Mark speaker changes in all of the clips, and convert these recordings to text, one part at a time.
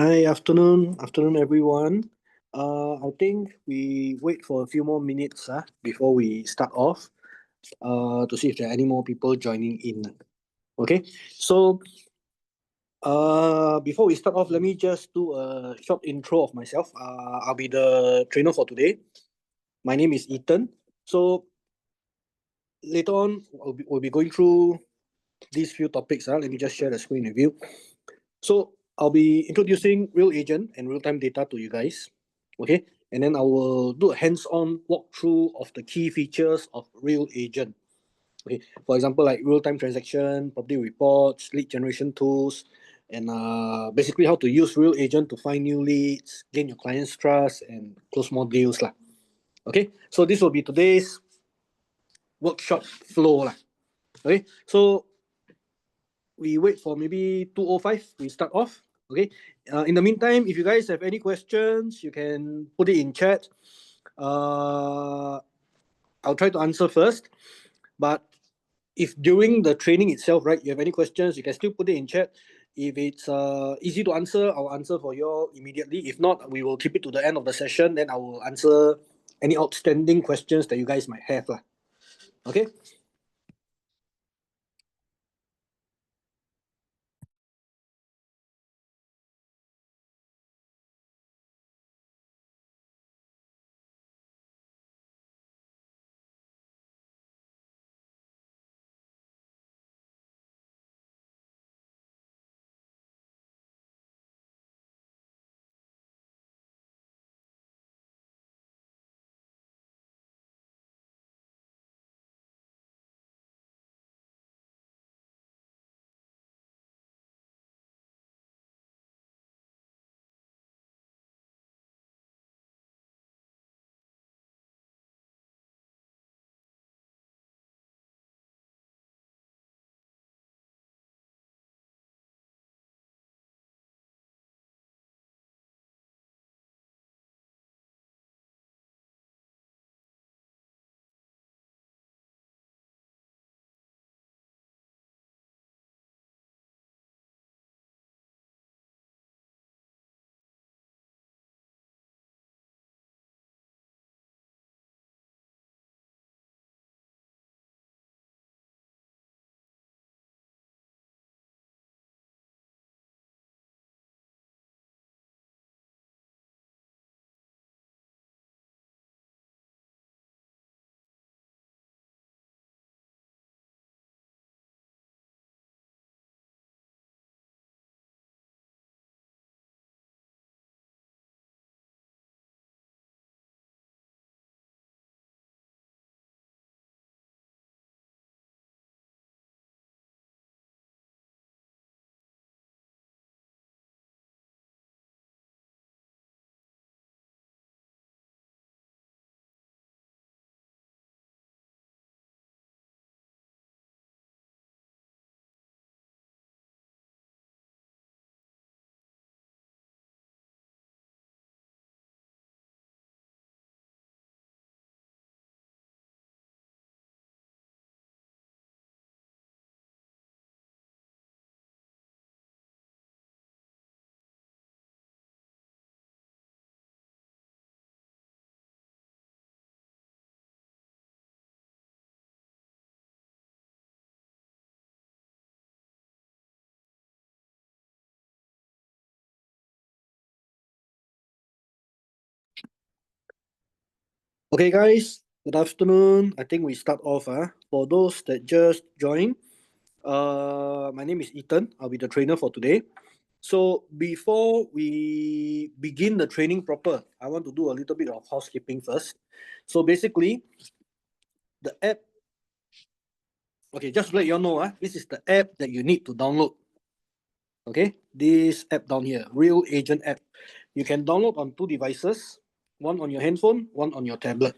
Speaker 1: Hi, afternoon, everyone. I think we wait for a few more minutes before we start off to see if there are any more people joining in. Okay, so before we start off, let me just do a short intro of myself. I'll be the trainer for today. My name is Ethan. So later on, we'll be going through these few topics. Let me just share the screen with you. So I'll be introducing RealAgent and real-time data to you guys. Okay, and then I will do a hands-on walkthrough of the key features of RealAgent. Okay, for example, like real-time transaction, property reports, lead generation tools, and basically how to use RealAgent to find new leads, gain your clients' trust, and close more deals lah. Okay, so this will be today's workshop flow lah. Okay, so we wait for maybe 2:05. We start off. Okay. In the meantime, if you guys have any questions, you can put it in chat. I'll try to answer first. But if during the training itself, right, you have any questions, you can still put it in chat. If it's easy to answer, I'll answer for you all immediately. If not, we will keep it to the end of the session. Then I will answer any outstanding questions that you guys might have. Okay. Okay, guys, good afternoon. I think we start off. For those that just joined, my name is Ethan. I'll be the trainer for today. So before we begin the training proper, I want to do a little bit of housekeeping first. So basically, the app, okay, just to let you all know, this is the app that you need to download. Okay, this app down here, RealAgent app. You can download on 2 devices, one on your handphone, one on your tablet.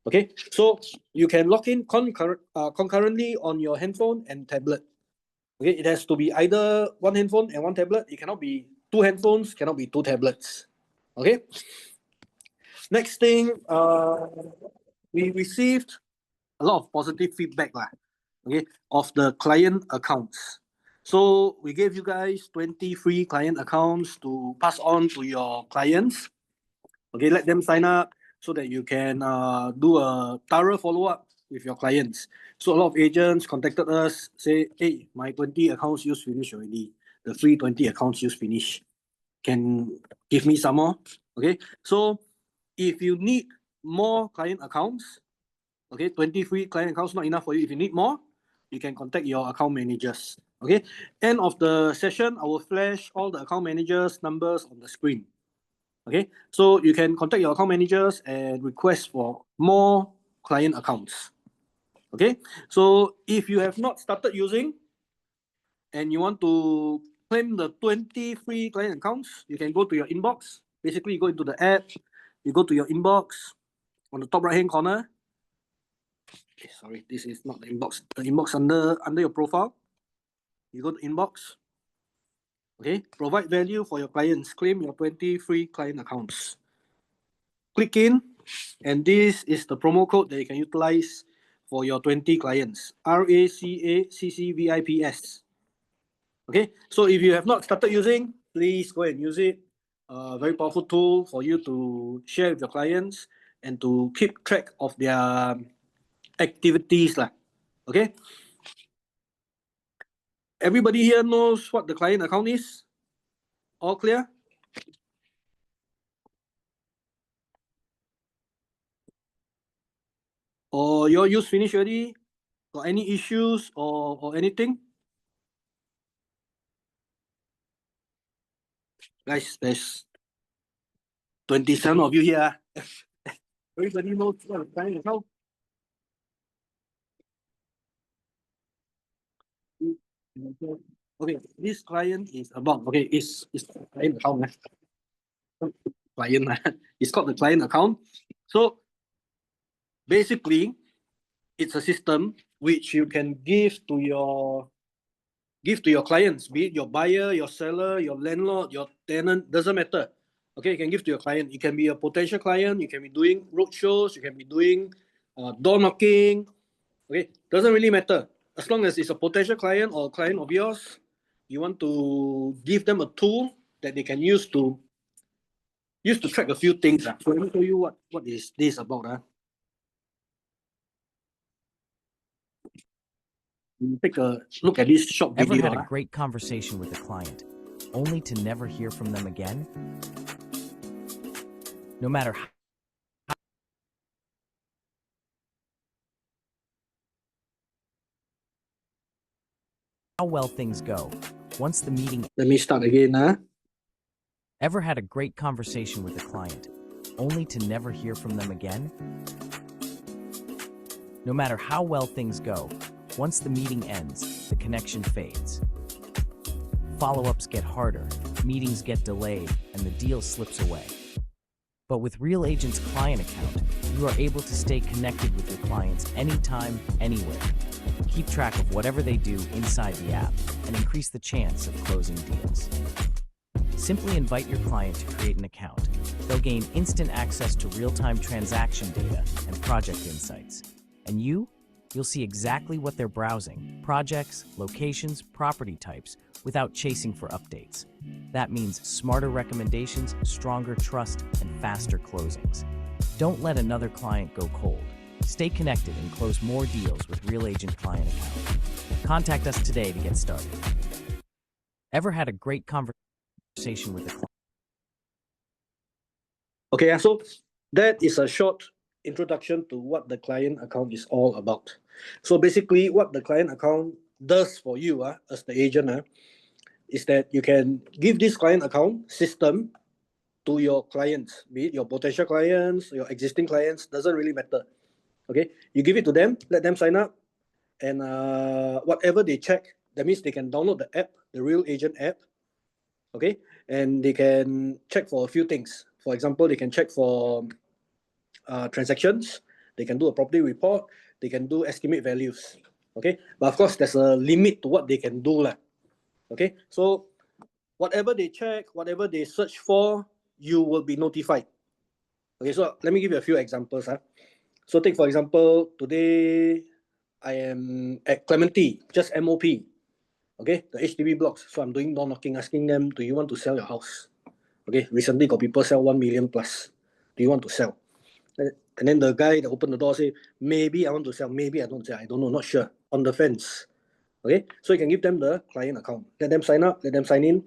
Speaker 1: Okay, so you can log in concurrently on your handphone and tablet. Okay, it has to be either one handphone and one tablet. It cannot be 2 handphones, cannot be 2 tablets. Okay. Next thing, we received a lot of positive feedback, okay, of the client accounts. So we gave you guys 20 free client accounts to pass on to your clients. Okay, let them sign up so that you can do a thorough follow-up with your clients. So a lot of agents contacted us, say, hey, my 20 accounts use finished already. The free 20 accounts use finished. Can give me some more? Okay, so if you need more client accounts, okay, 20 free client accounts not enough for you. If you need more, you can contact your account managers. Okay, end of the session, I will flash all the account managers' numbers on the screen. Okay, so you can contact your account managers and request for more client accounts. Okay, so if you have not started using and you want to claim the 20 free client accounts, you can go to your inbox. Basically, you go into the app, you go to your inbox on the top right hand corner. Okay, sorry, this is not the inbox. The inbox under your profile. You go to inbox. Okay, provide value for your clients. Claim your 20 free client accounts. Click in, and this is the promo code that you can utilize for your 20 clients. RACACCVIPS. Okay, so if you have not started using, please go and use it. Very powerful tool for you to share with your clients and to keep track of their activities. Okay. Everybody here knows what the client account is? All clear? Or your use finished already? Got any issues or anything? Guys, there's 27 of you here. Everybody knows what the client account. Okay, this client is about, okay, it's client account. Client, it's called the client account. So basically, it's a system which you can give to your clients, be it your buyer, your seller, your landlord, your tenant, doesn't matter. Okay, you can give to your client. It can be a potential client. You can be doing roadshows. You can be doing door knocking. Okay, doesn't really matter. As long as it's a potential client or a client of yours, you want to give them a tool that they can use to track a few things. So let me show you what is this about. Take a look at this short video.
Speaker 2: Ever had a great conversation with a client, only to never hear from them again? No matter how well things go, once the meeting...
Speaker 1: Let me start again.
Speaker 2: Ever had a great conversation with a client, only to never hear from them again? No matter how well things go, once the meeting ends, the connection fades. Follow-ups get harder, meetings get delayed, and the deal slips away. But with RealAgent's client account, you are able to stay connected with your clients anytime, anywhere. Keep track of whatever they do inside the app and increase the chance of closing deals. Simply invite your client to create an account. They'll gain instant access to real-time transaction data and project insights. And you'll see exactly what they're browsing, projects, locations, property types, without chasing for updates. That means smarter recommendations, stronger trust, and faster closings. Don't let another client go cold. Stay connected and close more deals with RealAgent Client Account. Contact us today to get started. Ever had a great conversation with a client?
Speaker 1: Okay, so that is a short introduction to what the client account is all about. So basically, what the client account does for you as the agent is that you can give this client account system to your clients, be it your potential clients, your existing clients, doesn't really matter. Okay, you give it to them, let them sign up, and whatever they check, that means they can download the app, the RealAgent app. Okay, and they can check for a few things. For example, they can check for transactions, they can do a property report, they can do estimate values. Okay, but of course there's a limit to what they can do. Okay, so whatever they check, whatever they search for, you will be notified. Okay, so let me give you a few examples. So take for example, today I am at Clementi, just MOP. Okay, the HDB blocks. So I'm doing door knocking, asking them, do you want to sell your house? Okay, recently got people sell 1 million plus. Do you want to sell? And then the guy that opened the door say, maybe I want to sell, maybe I don't sell, I don't know, not sure, on the fence. Okay, so you can give them the client account, let them sign up, let them sign in,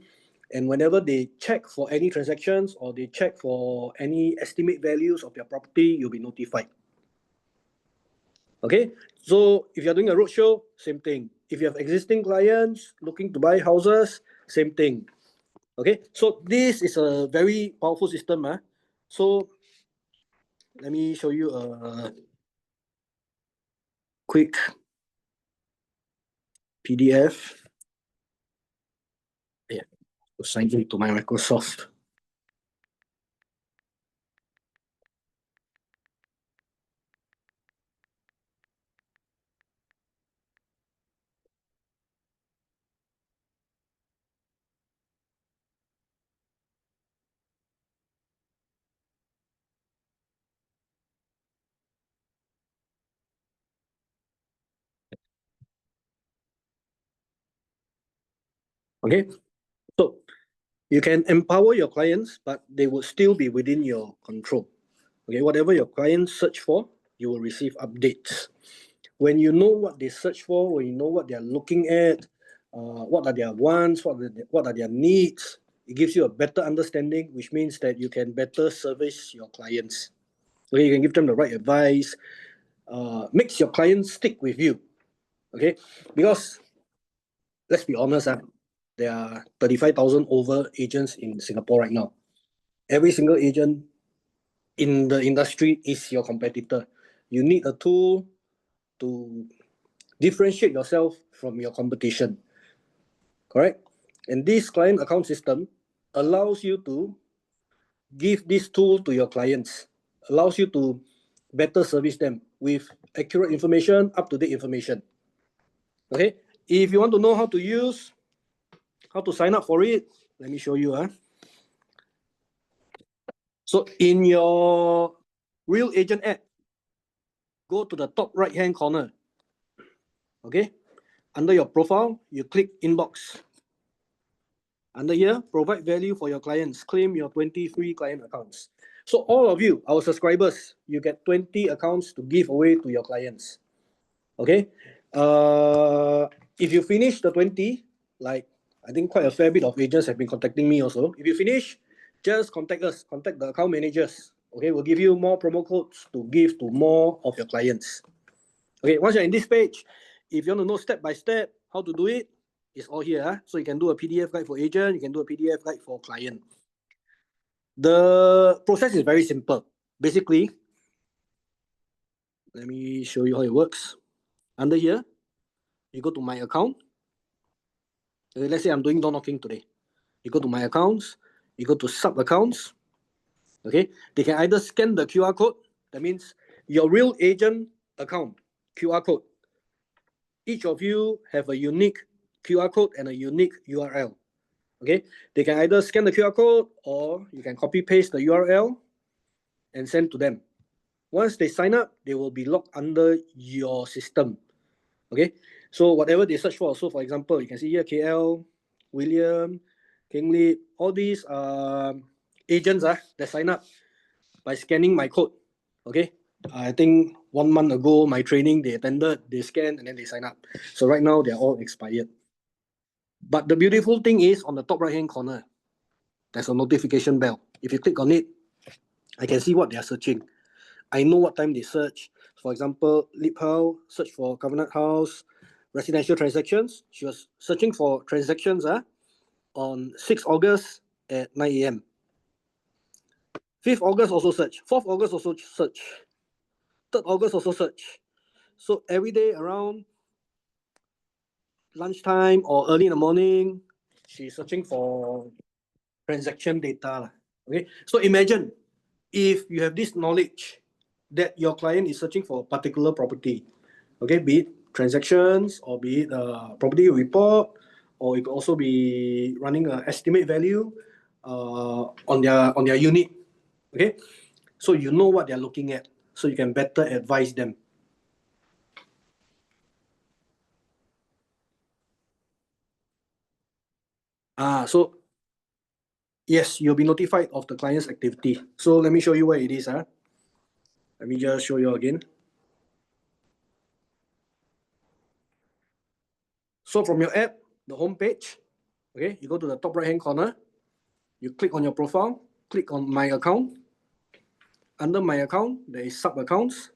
Speaker 1: and whenever they check for any transactions or they check for any estimate values of their property, you'll be notified. Okay, so if you're doing a roadshow, same thing. If you have existing clients looking to buy houses, same thing. Okay, so this is a very powerful system. So let me show you a quick PDF. Yeah, sign into my Microsoft. Okay, so you can empower your clients, but they will still be within your control. Okay, whatever your clients search for, you will receive updates. When you know what they search for, when you know what they're looking at, what are their wants, what are their needs, it gives you a better understanding, which means that you can better service your clients. Okay, you can give them the right advice, makes your clients stick with you. Okay, because let's be honest, there are 35,000 over agents in Singapore right now. Every single agent in the industry is your competitor. You need a tool to differentiate yourself from your competition. Correct? And this client account system allows you to give this tool to your clients, allows you to better service them with accurate information, up-to-date information. Okay, if you want to know how to use, how to sign up for it, let me show you. So in your RealAgent app, go to the top right-hand corner. Okay, under your profile, you click inbox. Under here, provide value for your clients. Claim your 20 free client accounts. So all of you, our subscribers, you get 20 accounts to give away to your clients. Okay. If you finish the 20, like I think quite a fair bit of agents have been contacting me also. If you finish, just contact us, contact the account managers. Okay, we'll give you more promo codes to give to more of your clients. Okay, once you're in this page, if you want to know step by step how to do it, it's all here. So you can do a PDF guide for agent, you can do a PDF guide for client. The process is very simple. Basically, let me show you how it works. Under here, you go to my account. Okay, let's say I'm doing door knocking today. You go to my accounts, you go to sub accounts. Okay, they can either scan the QR code, that means your RealAgent account QR code. Each of you have a unique QR code and a unique URL. Okay, they can either scan the QR code or you can copy paste the URL and send to them. Once they sign up, they will be logged under your system. Okay, so whatever they search for, so for example, you can see here KL, William, Kingley, all these agents that sign up by scanning my code. Okay, I think 1 month ago, my training, they attended, they scanned, and then they sign up. So right now, they're all expired. But the beautiful thing is on the top right-hand corner, there's a notification bell. If you click on it, I can see what they are searching. I know what time they search. For example, Lip Hao search for Covenant House, residential transactions. She was searching for transactions on 6 August at 9 a.m. 5th August also search. 4th August also search. 3rd August also search. So every day around lunchtime or early in the morning, she's searching for transaction data. Okay, so imagine if you have this knowledge that your client is searching for a particular property, okay, be it transactions or be it a property report, or it could also be running an estimate value on their unit. Okay, so you know what they're looking at, so you can better advise them. So yes, you'll be notified of the client's activity. So let me show you where it is. Let me just show you again. So from your app, the home page, okay, you go to the top right hand corner, you click on your profile, click on my account. Under my account, there is sub accounts.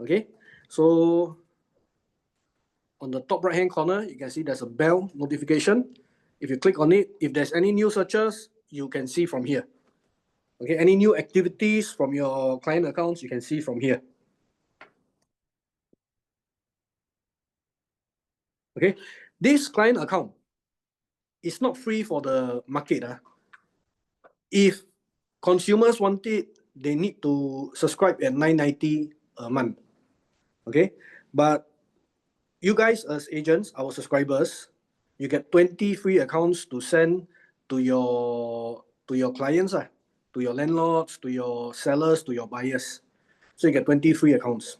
Speaker 1: Okay, so on the top right hand corner, you can see there's a bell notification. If you click on it, if there's any new searches, you can see from here. Okay, any new activities from your client accounts, you can see from here. Okay, this client account is not free for the market. If consumers want it, they need to subscribe at $9.90 a month. Okay, but you guys as agents, our subscribers, you get 20 free accounts to send to your clients, to your landlords, to your sellers, to your buyers. So you get 20 free accounts.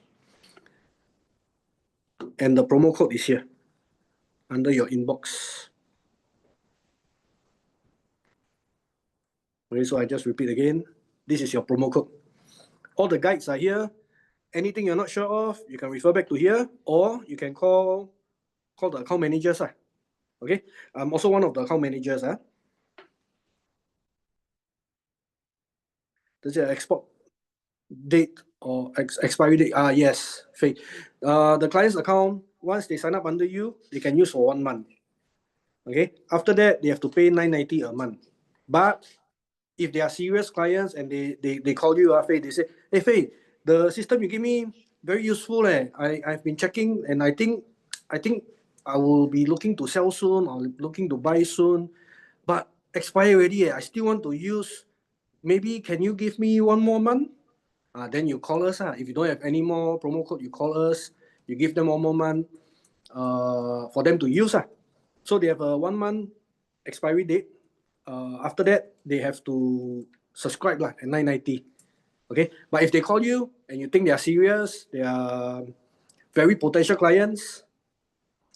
Speaker 1: And the promo code is here under your inbox. Okay, so I just repeat again. This is your promo code. All the guides are here. Anything you're not sure of, you can refer back to here, or you can call the account managers. Okay, I'm also one of the account managers. Does it export date or expiry date? Yes, Faye. The client's account, once they sign up under you, they can use for 1 month. Okay, after that, they have to pay $9.90 a month. But if they are serious clients and they call you, Faye, they say, hey, Faye, the system you give me, very useful. I've been checking and I think I will be looking to sell soon or looking to buy soon, but expire already. I still want to use. Maybe can you give me 1 more month? Then you call us. If you don't have any more promo code, you call us. You give them 1 more month for them to use. So they have a 1 month expiry date. After that, they have to subscribe at $9.90. Okay, but if they call you and you think they are serious, they are very potential clients.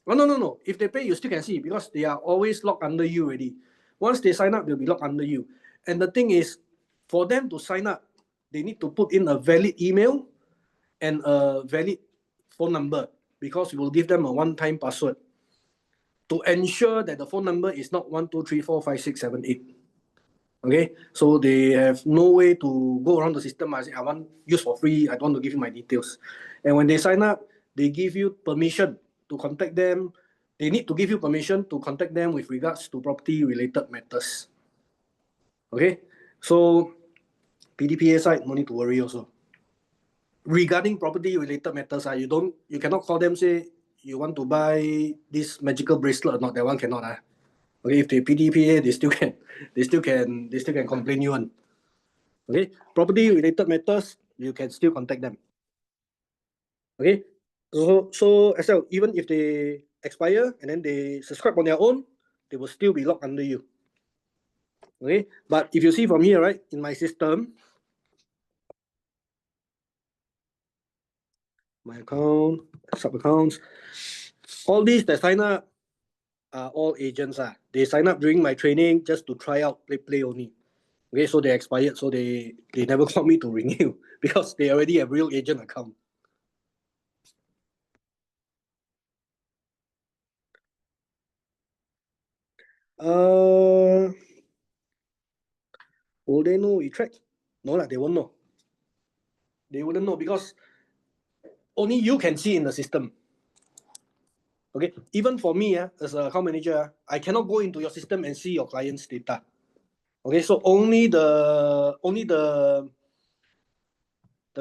Speaker 1: Oh, no. If they pay, you still can see because they are always locked under you already. Once they sign up, they'll be locked under you. And the thing is, for them to sign up, they need to put in a valid email and a valid phone number because we will give them a one-time password to ensure that the phone number is not 1, 2, 3, 4, 5, 6, 7, 8. Okay, so they have no way to go around the system. I say, I want use for free. I don't want to give you my details. And when they sign up, they give you permission to contact them. They need to give you permission to contact them with regards to property-related matters. Okay, so PDPA side, no need to worry also. Regarding property-related matters, you cannot call them say you want to buy this magical bracelet or not. That one cannot. Okay, if they PDPA, they still can complain you on. Okay, property-related matters, you can still contact them. Okay, so as well, even if they expire and then they subscribe on their own, they will still be locked under you. Okay, but if you see from here, right, in my system, my account, sub-accounts, all these that sign up are all agents. They sign up during my training just to try out play only. Okay, so they expired, so they never call me to renew because they already have RealAgent account. Will they know we track? No, they won't know. They wouldn't know because only you can see in the system. Okay, even for me as a account manager, I cannot go into your system and see your client's data. Okay, so that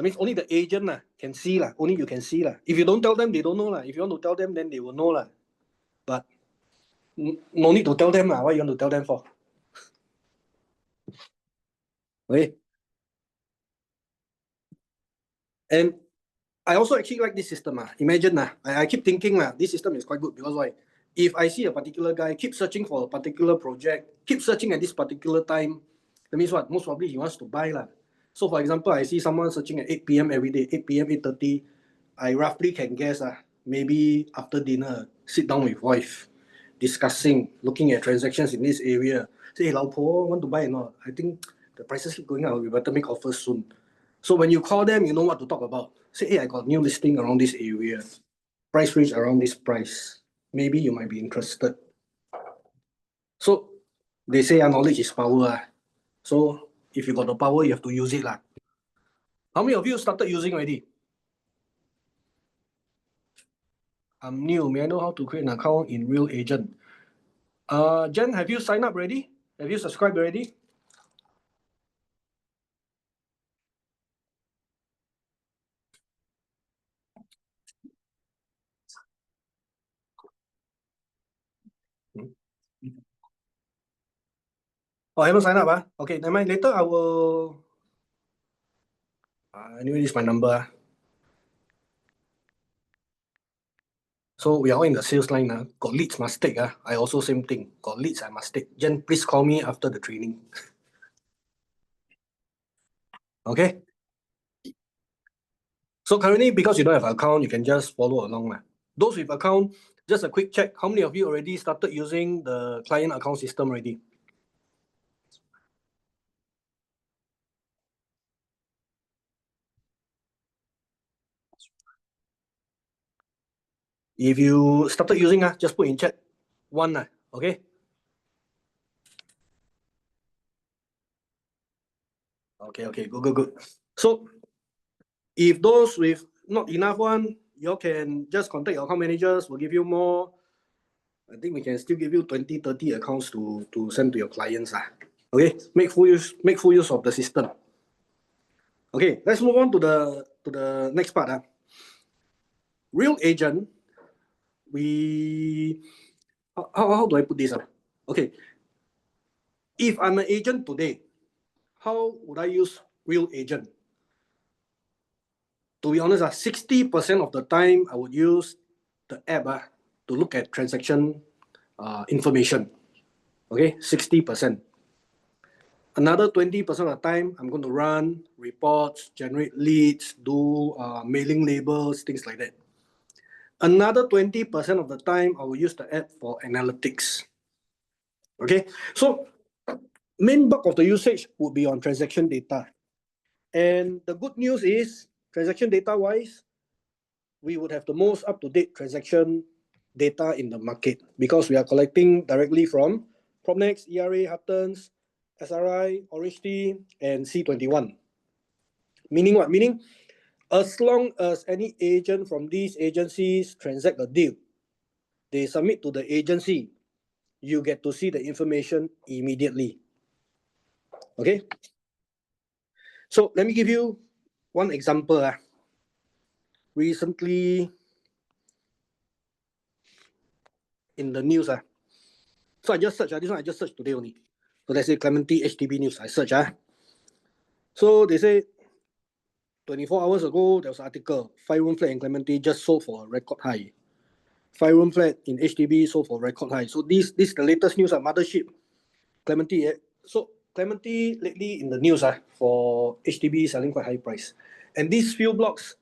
Speaker 1: means only the agent can see only you can see If you don't tell them, they don't know If you want to tell them, then they will know But no need to tell them What you want to tell them for? Okay. And I also actually like this system. Imagine I keep thinking this system is quite good because why? If I see a particular guy keep searching for a particular project, keep searching at this particular time, that means what? Most probably he wants to buy So for example, I see someone searching at 8 p.m. every day, 8 p.m., 8:30. I roughly can guess maybe after dinner, sit down with wife. discussing, looking at transactions in this area. Say, hey, Lao Po, want to buy or not? I think the prices keep going up. We better make offers soon. So when you call them, you know what to talk about. Say, hey, I got new listing around this area. Price range around this price. Maybe you might be interested. So they say knowledge is power. So if you got the power, you have to use it. How many of you started using already? I'm new. May I know how to create an account in RealAgent? Jen, have you signed up already? Have you subscribed already? Oh, I haven't signed up. Okay, never mind. Later I will. Anyway, this is my number. So we are all in the sales line. Got leads, must take. I also same thing. Got leads, I must take. Jen, please call me after the training. Okay? So currently, because you don't have an account, you can just follow along. Those with account, just a quick check. How many of you already started using the client account system already? If you started using, just put in chat 1. Okay? Okay, good. So if those with not enough one, you can just contact your account managers. We'll give you more. I think we can still give you 20, 30 accounts to send to your clients. Okay, make full use of the system. Okay, let's move on to the next part. RealAgent, how do I put this? Okay, if I'm an agent today, how would I use RealAgent? To be honest, 60% of the time I would use the app to look at transaction information. Okay, 60%. Another 20% of the time, I'm going to run reports, generate leads, do mailing labels, things like that. Another 20% of the time, I will use the app for analytics. Okay, so main bulk of the usage would be on transaction data. And the good news is, transaction data-wise, we would have the most up-to-date transaction data in the market because we are collecting directly from Propnex, ERA, Huttons, SRI, Orange Tea, and C21. Meaning what? Meaning, as long as any agent from these agencies transact a deal, they submit to the agency, you get to see the information immediately. Okay? So let me give you one example. Recently, in the news, so I just searched. This one I just searched today only. So let's say Clementi HDB news. I search. So they say 24 hours ago, there was an article. 5-room flat in Clementi just sold for a record high. 5-room flat in HDB sold for a record high. So this is the latest news. Mothership Clementi. So Clementi lately in the news for HDB selling quite high price. And these few blocks,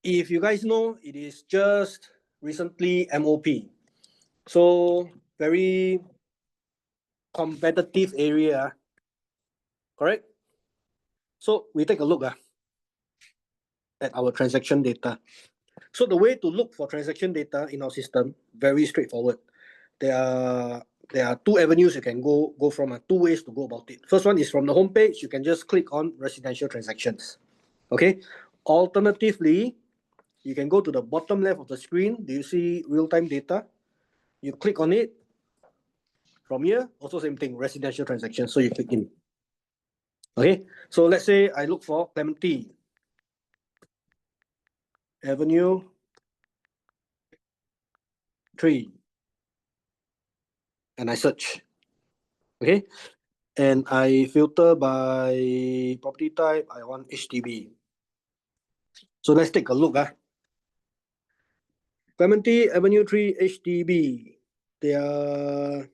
Speaker 1: if you guys know, it is just recently MOP. So very competitive area. Correct? So we take a look at our transaction data. So the way to look for transaction data in our system, very straightforward. There are 2 avenues you can go from, 2 ways to go about it. First one is from the home page, you can just click on residential transactions. Okay. Alternatively, you can go to the bottom left of the screen. Do you see real-time data? You click on it. From here, also same thing, residential transactions. So you click in. Okay. So let's say I look for Clementi Avenue 3. And I search. Okay. And I filter by property type. I want HDB. So let's take a look. Clementi Avenue 3 HDB. They are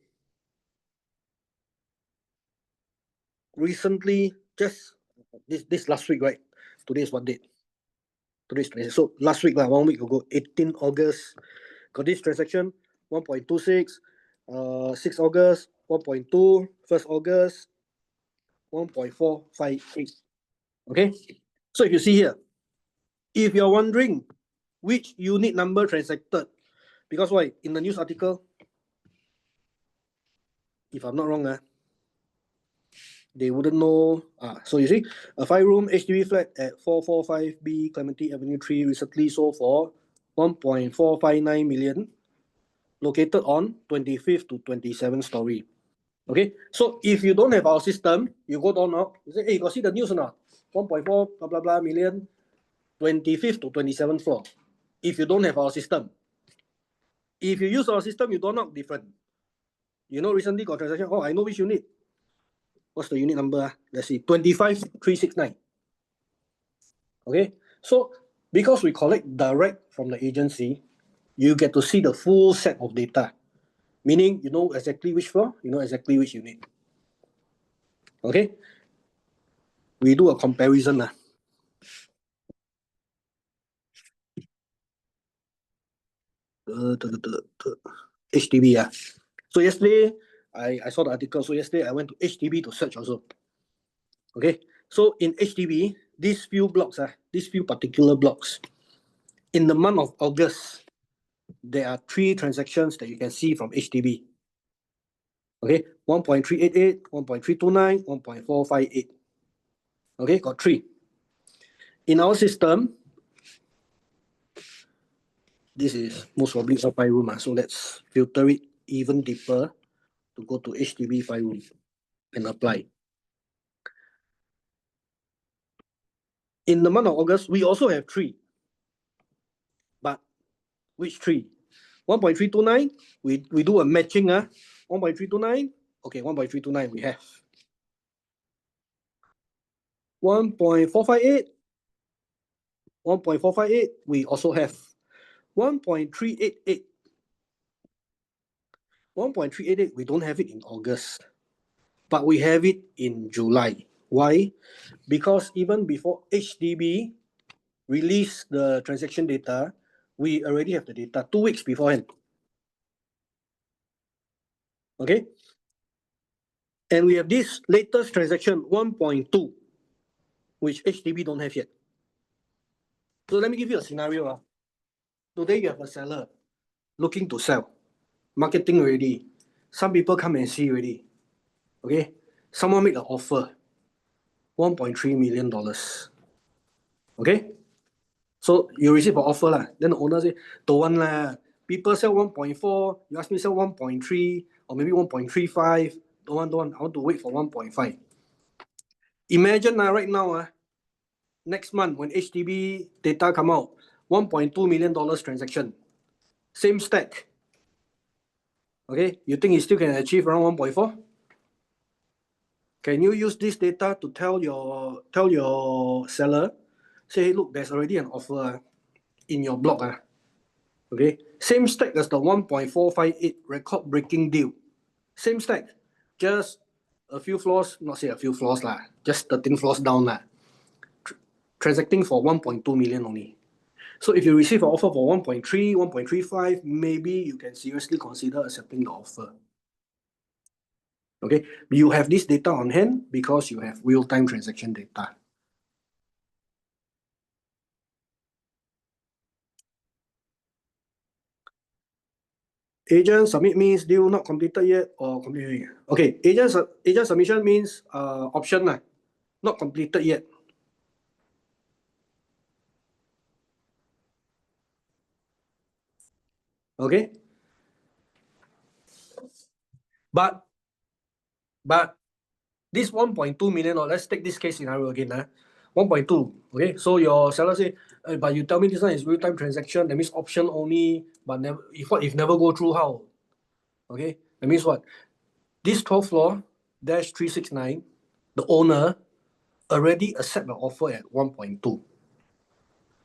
Speaker 1: recently, just this last week, right? Today is what date? Today's 26. So last week, 1 week ago, 18 August, got this transaction, 1.26, 6 August, 1.2, 1st August, 1.458. Okay, so if you see here, if you're wondering which unit number transacted, because why? In the news article, if I'm not wrong, they wouldn't know. So you see, a 5-room HDB flat at 445B Clementi Avenue 3 recently sold for 1.459 million, located on 25th to 27th story. Okay, so if you don't have our system, you go down now, you say, hey, you got see the news or not? 1.4 blah blah blah million, 25th to 27th floor. If you don't have our system, if you use our system, you don't know different. You know, recently got transaction. Oh, I know which unit. What's the unit number? Let's see, 25369. Okay, so because we collect direct from the agency, you get to see the full set of data. Meaning, you know exactly which floor, you know exactly which unit. Okay, we do a comparison. HDB. So yesterday, I saw the article. So yesterday, I went to HDB to search also. Okay, so in HDB, these few blocks, these few particular blocks, in the month of August, there are 3 transactions that you can see from HDB. Okay, 1.388, 1.329, 1.458. Okay, got 3. In our system, this is most probably a 5-room, so let's filter it even deeper to go to HDB 5-room and apply. In the month of August, we also have 3. But which 3? 1.329, we do a matching. 1.329, okay, 1.329 we have. 1.458, 1.458, we also have. 1.388, 1.388, we don't have it in August, but we have it in July. Why? Because even before HDB released the transaction data, we already have the data 2 weeks beforehand. Okay? And we have this latest transaction, 1.2, which HDB don't have yet. So let me give you a scenario. Today you have a seller looking to sell, marketing already. Some people come and see already. Okay? Someone made an offer, $1.3 million. Okay? So you receive an offer. Then the owner say, don't want lah. People sell 1.4, you ask me sell 1.3 or maybe 1.35. Don't want. I want to wait for 1.5. Imagine right now, next month when HDB data come out, $1.2 million transaction. Same stack. Okay, you think you still can achieve around 1.4? Can you use this data to tell your seller, say, hey, look, there's already an offer in your block. Okay, same stack as the 1.458 record-breaking deal. Same stack, just a few floors, not say a few floors just 13 floors down transacting for 1.2 million only. So if you receive an offer for 1.3, 1.35, maybe you can seriously consider accepting the offer. Okay, you have this data on hand because you have real-time transaction data. Agent submit means deal not completed yet or completed. Okay, agent submission means option not completed yet. Okay, but this 1.2 million, let's take this case scenario again. 1.2. Okay, so your seller say, but you tell me this one is real-time transaction, that means option only, but never, if never go through, how? Okay, that means what? This 12th floor, -369, the owner already accept the offer at 1.2.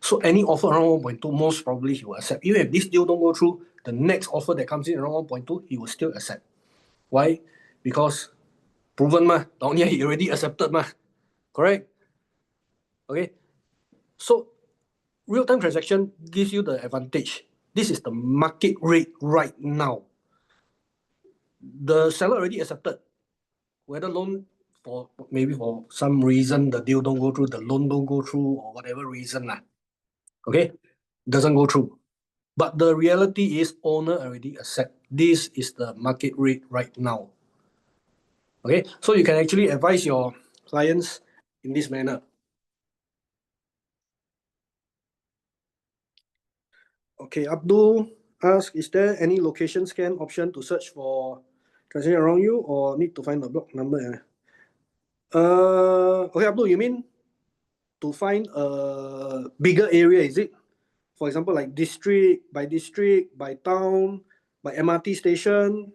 Speaker 1: So any offer around 1.2, most probably he will accept. Even if this deal don't go through, the next offer that comes in around 1.2, he will still accept. Why? Because proven down here he already accepted correct? Okay, so real-time transaction gives you the advantage. This is the market rate right now. The seller already accepted. Whether loan for maybe for some reason the deal don't go through, the loan don't go through, or whatever reason lah. Okay, doesn't go through. But the reality is owner already accept. This is the market rate right now. Okay, so you can actually advise your clients in this manner. Okay, Abdul asks, is there any location scan option to search for transaction around you, or need to find the block number? Okay, Abdul, you mean to find a bigger area, is it? For example, like district, by town, by MRT station.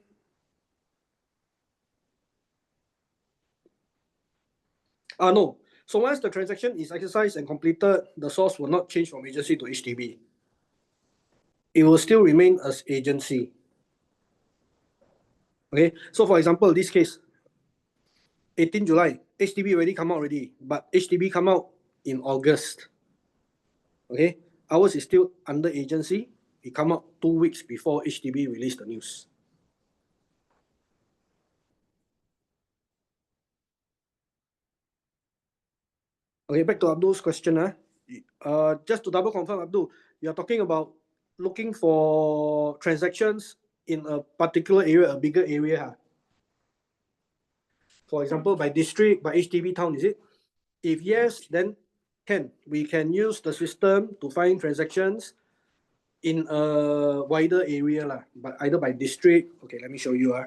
Speaker 1: No. So once the transaction is exercised and completed, the source will not change from agency to HDB. It will still remain as agency. Okay. So for example, this case, 18 July, HDB already come out already, but HDB come out in August. Okay. Ours is still under agency. It come out 2 weeks before HDB released the news. Okay, back to Abdul's question. Just to double confirm, Abdul, you're talking about looking for transactions in a particular area, a bigger area. For example, by district, by HDB town, is it? If yes, then we can use the system to find transactions in a wider area, but either by district. Okay, let me show you.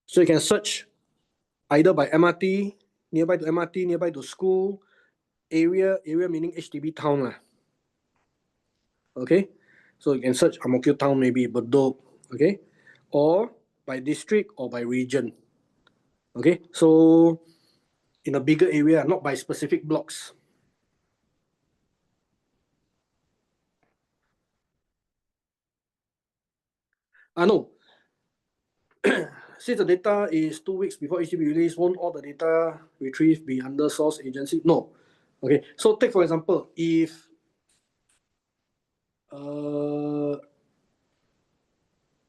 Speaker 1: So you can search either by MRT, nearby to MRT, nearby to school, area meaning HDB town. Okay, so you can search Ang Mo Kio town, maybe Bedok, okay, or by district or by region. Okay, so in a bigger area, not by specific blocks. No. Since the data is 2 weeks before HDB release, won't all the data retrieved be under source agency? No. Okay, so take for example, if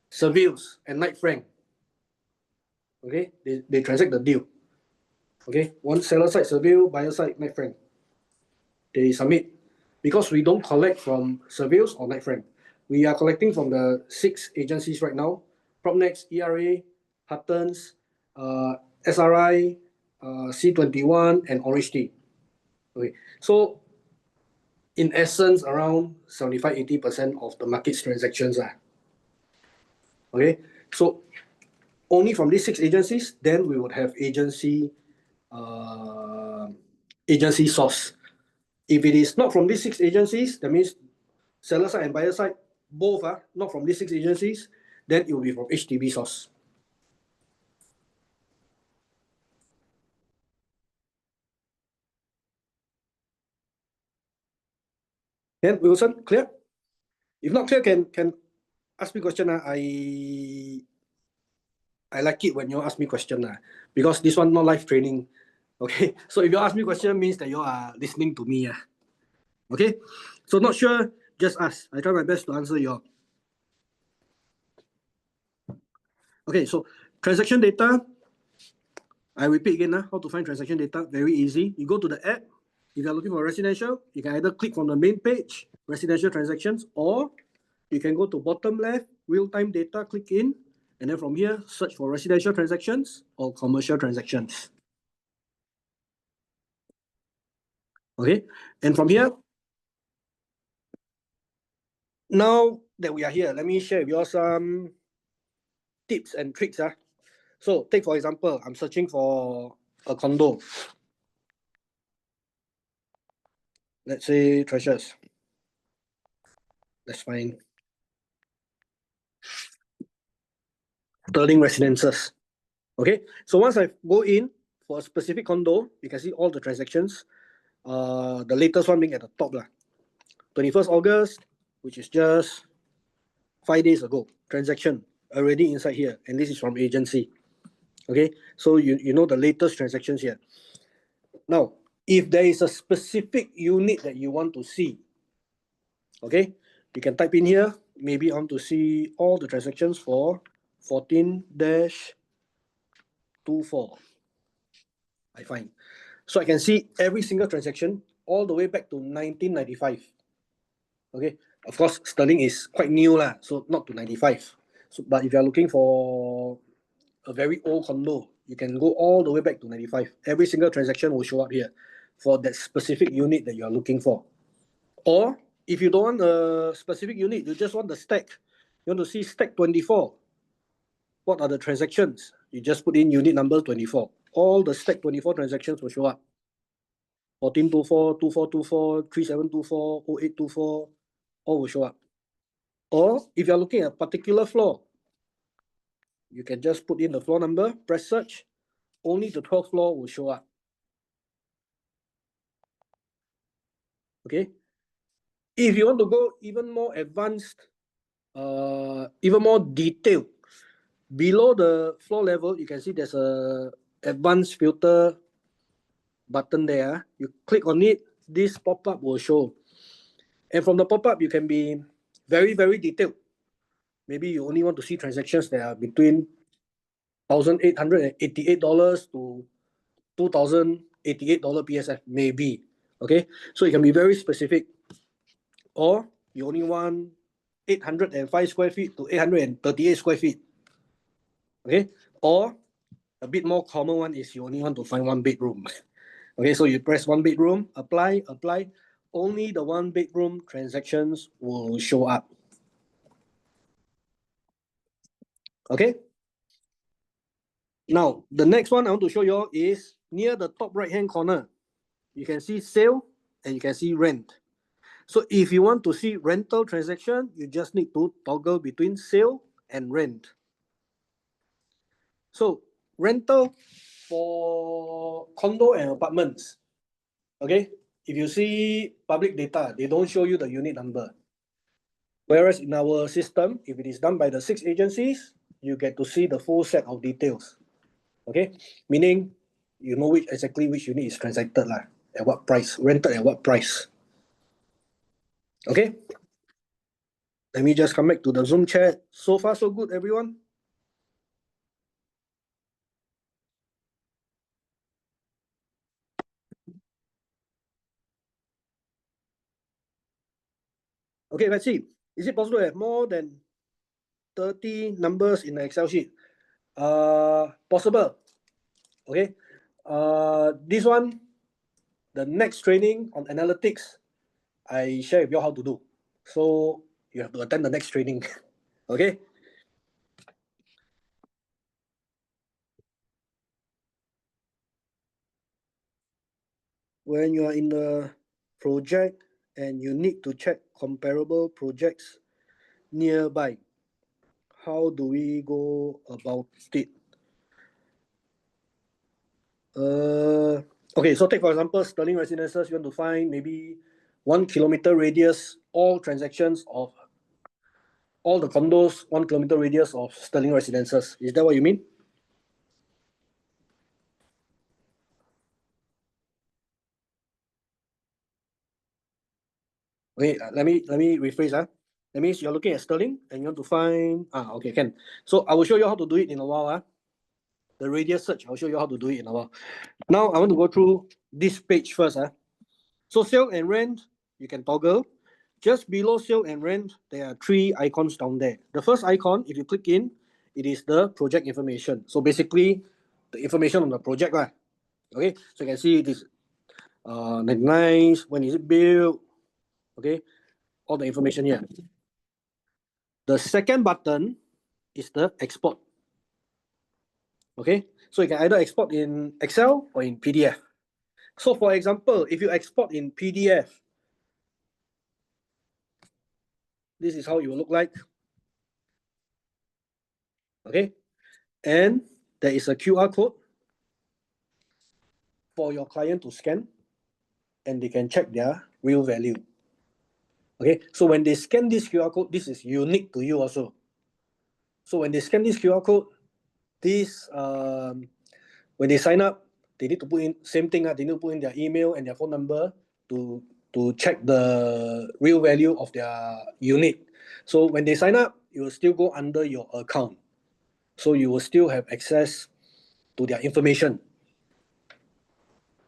Speaker 1: Surveils and Knight Frank, okay, they transact the deal. Okay, one seller side Surveil, buyer side Knight Frank. They submit. Because we don't collect from Surveils or Knight Frank. We are collecting from the 6 agencies right now: PropNex, ERA, Huttons, SRI, C21, and Orange Tea. Okay, so in essence, around 75–80% of the market's transactions are. Okay, so only from these 6 agencies, then we would have agency source. If it is not from these 6 agencies, that means seller side and buyer side both are not from these 6 agencies, then it will be from HDB source. Then Wilson, clear? If not clear, can ask me question. I like it when you ask me question, because this one not live training. Okay, so if you ask me question, means that you are listening to me. Okay, so not sure, just ask. I try my best to answer you. Okay, so transaction data. I repeat again, how to find transaction data. Very easy. You go to the app. If you're looking for residential, you can either click from the main page, residential transactions, or you can go to bottom left, real-time data, click in, and then from here, search for residential transactions or commercial transactions. Okay, and from here, now that we are here, let me share with you some tips and tricks. So take for example, I'm searching for a condo. Let's say Treasures. Let's find Sterling Residences. Okay, so once I go in for a specific condo, you can see all the transactions. The latest one being at the top, 21st August, which is just 5 days ago. Transaction already inside here, and this is from agency. Okay, so you know the latest transactions here. Now, if there is a specific unit that you want to see, Okay, you can type in here. Maybe I want to see all the transactions for 14-24. I find. So I can see every single transaction all the way back to 1995. Okay, of course, sterling is quite new lah, so not to 95. So, but if you're looking for a very old condo, you can go all the way back to 95. Every single transaction will show up here for that specific unit that you're looking for. Or if you don't want a specific unit, you just want the stack. You want to see stack 24. What are the transactions? You just put in unit number 24. All the stack 24 transactions will show up. 1424, 2424, 3724, 0824, all will show up. Or if you're looking at a particular floor, you can just put in the floor number, press search, only the 12th floor will show up. Okay. If you want to go even more advanced, even more detailed, below the floor level, you can see there's a advanced filter button there. You click on it, this pop-up will show. And from the pop-up, you can be very, very detailed. Maybe you only want to see transactions that are between $1,888 to $2,088 PSF, maybe. Okay, so you can be very specific. Or you only want 805 square feet to 838 square feet. Okay, or a bit more common one is you only want to find one bedroom. Okay, so you press one bedroom, apply, only the one bedroom transactions will show up. Okay. Now, the next one I want to show you all is near the top right-hand corner. You can see sale and you can see rent. So if you want to see rental transaction, you just need to toggle between sale and rent. So rental for condo and apartments. Okay, if you see public data, they don't show you the unit number. Whereas in our system, if it is done by the 6 agencies, you get to see the full set of details. Okay, meaning you know exactly which unit is transacted lah, at what price, rented at what price. Okay, let me just come back to the Zoom chat. So far, so good, everyone. Okay, let's see. Is it possible to have more than 30 numbers in the Excel sheet? Possible. Okay. This one, the next training on analytics, I share with you how to do. So you have to attend the next training. Okay. When you are in the project and you need to check comparable projects nearby, how do we go about it? Okay, so take for example, Sterling Residences, you want to find maybe 1 kilometer radius, all transactions of all the condos, 1 kilometer radius of Sterling Residences. Is that what you mean? Okay, let me rephrase. That means you're looking at Sterling and you want to find, okay, can. So I will show you how to do it in a while. The radius search, I'll show you how to do it in a while. Now I want to go through this page first. So sale and rent, you can toggle. Just below sale and rent, there are 3 icons down there. The first icon, if you click in, it is the project information. So basically, the information on the project. Okay, so you can see this 99, when is it built? Okay, all the information here. The second button is the export. Okay, so you can either export in Excel or in PDF. So for example, if you export in PDF, this is how it will look like. Okay, and there is a QR code for your client to scan, and they can check their real value. Okay, so when they scan this QR code, this is unique to you also. So when they scan this QR code, this when they sign up, they need to put in same thing. They need to put in their email and their phone number to to check the real value of their unit. So when they sign up, it will still go under your account. So you will still have access to their information.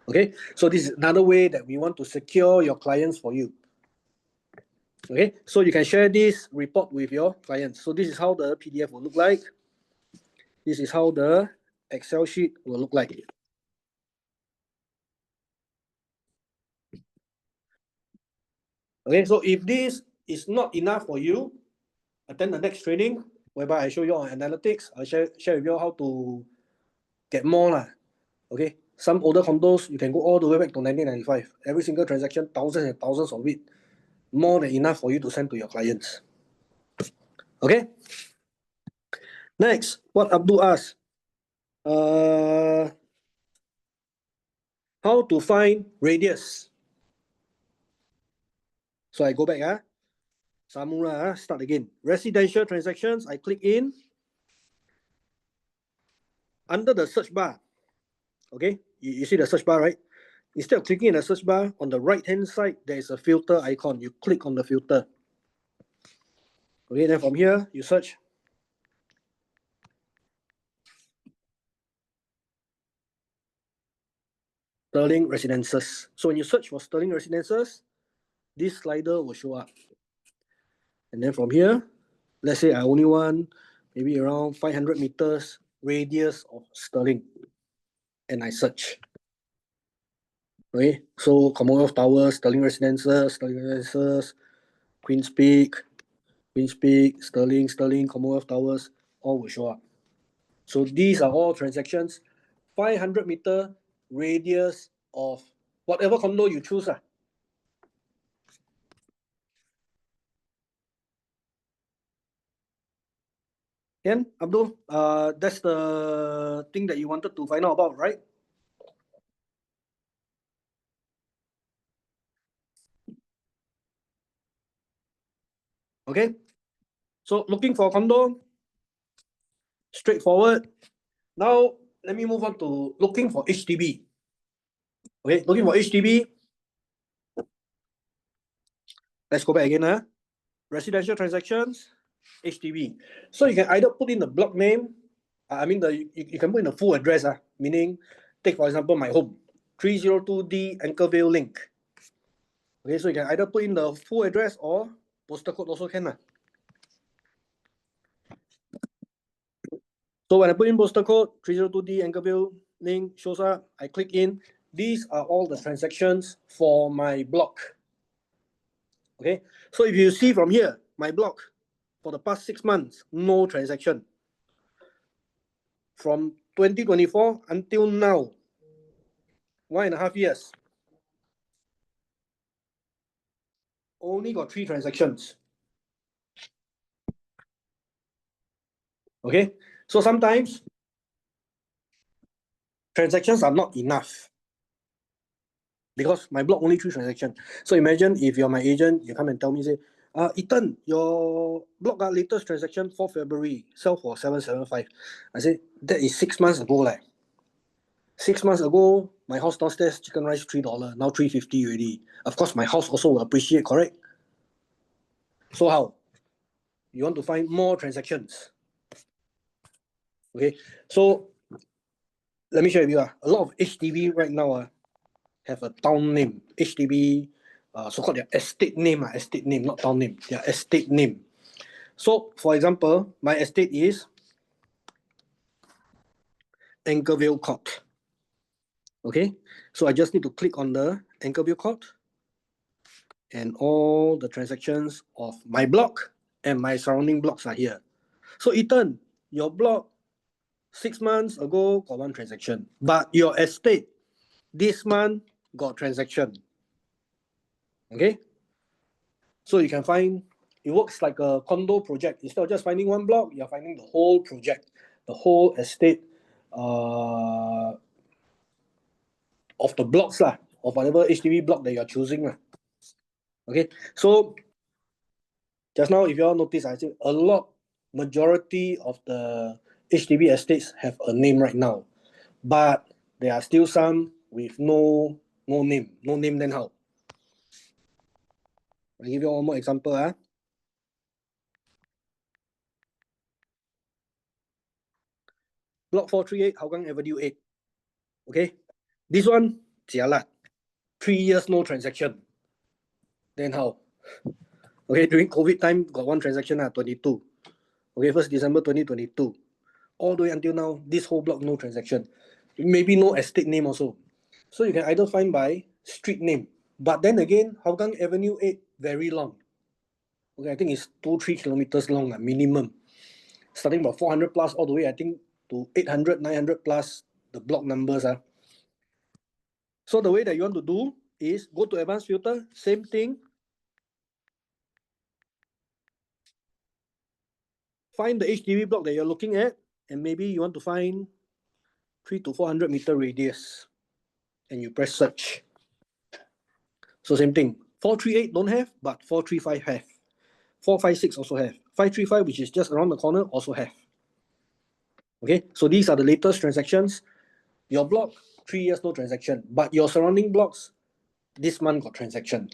Speaker 1: Okay, so this is another way that we want to secure your clients for you. Okay, so you can share this report with your clients. So this is how the PDF will look like. This is how the Excel sheet will look like. Okay, so if this is not enough for you, attend the next training whereby I show you on analytics. I'll share with you how to get more lah. Okay, some older condos you can go all the way back to 1995. Every single transaction, thousands and thousands of it, more than enough for you to send to your clients. Okay. Next, what Abdul asked, how to find radius. So I go back, Samura, start again. Residential transactions, I click in. Under the search bar, okay, you see the search bar, right? Instead of clicking in the search bar, on the right-hand side, there is a filter icon. You click on the filter. Okay, then from here, you search Sterling Residences. So when you search for Sterling Residences, this slider will show up. And then from here, let's say I only want maybe around 500 meters radius of Sterling. And I search. Okay, so Commonwealth Towers, Sterling Residences, Queen's Peak, Sterling, Commonwealth Towers, all will show up. So these are all transactions, 500-meter radius of whatever condo you choose. Ken, Abdul, that's the thing that you wanted to find out about, right? Okay, so looking for a condo, straightforward. Now, let me move on to looking for HDB. Okay, looking for HDB. Let's go back again. Residential transactions, HDB. So you can either put in the block name, you can put in the full address, meaning, take for example, my home, 302D Anchorvale Link. Okay, so you can either put in the full address or postal code also can. So when I put in postal code, 302D Anchorvale Link shows up, I click in. These are all the transactions for my block. Okay, so if you see from here, my block, for the past 6 months, no transaction. From 2024 until now, 1.5 years, only got 3 transactions. Okay, so sometimes transactions are not enough because my block only 3 transactions. So imagine if you're my agent, you come and tell me, say, Ethan, your block latest transaction 4 February, sell for 775. I say, that is 6 months ago. 6 months ago, my house downstairs chicken rice $3, now $3.50 already. Of course, my house also will appreciate, correct? So how? You want to find more transactions. Okay, so let me share with you. A lot of HDB right now have a town name. HDB, so-called their estate name, not town name, their estate name. So, for example, my estate is Anchorvale Court. Okay, so I just need to click on the Anchorvale Court and all the transactions of my block and my surrounding blocks are here. So, Ethan, your block 6 months ago got 1 transaction, but your estate this month got transaction. Okay, so you can find, it works like a condo project. Instead of just finding one block, you're finding the whole project, the whole estate of the blocks of whatever HDB block that you're choosing. Okay, so just now, if you all notice, I think majority of the HDB estates have a name right now, but there are still some with no name. No name, then how? I'll give you one more example. Block 438, Hougang Avenue 8. Okay, this one, jialat. 3 years no transaction. Then how? Okay, during COVID time, got one transaction, 22. Okay, 1st December 2022. All the way until now, this whole block, no transaction. Maybe no estate name also. So you can either find by street name. But then again, Hougang Avenue 8, very long. Okay, I think it's 2-3 kilometers long, minimum. Starting about 400 plus all the way, I think, to 800, 900 plus the block numbers. So the way that you want to do is go to advanced filter, same thing. Find the HDB block that you're looking at, and maybe you want to find 300 to 400 meter radius, and you press search. So same thing, 438 don't have, but 435 have. 456 also have. 535, which is just around the corner, also have. Okay, so these are the latest transactions. Your block, 3 years no transaction, but your surrounding blocks, this month got transaction.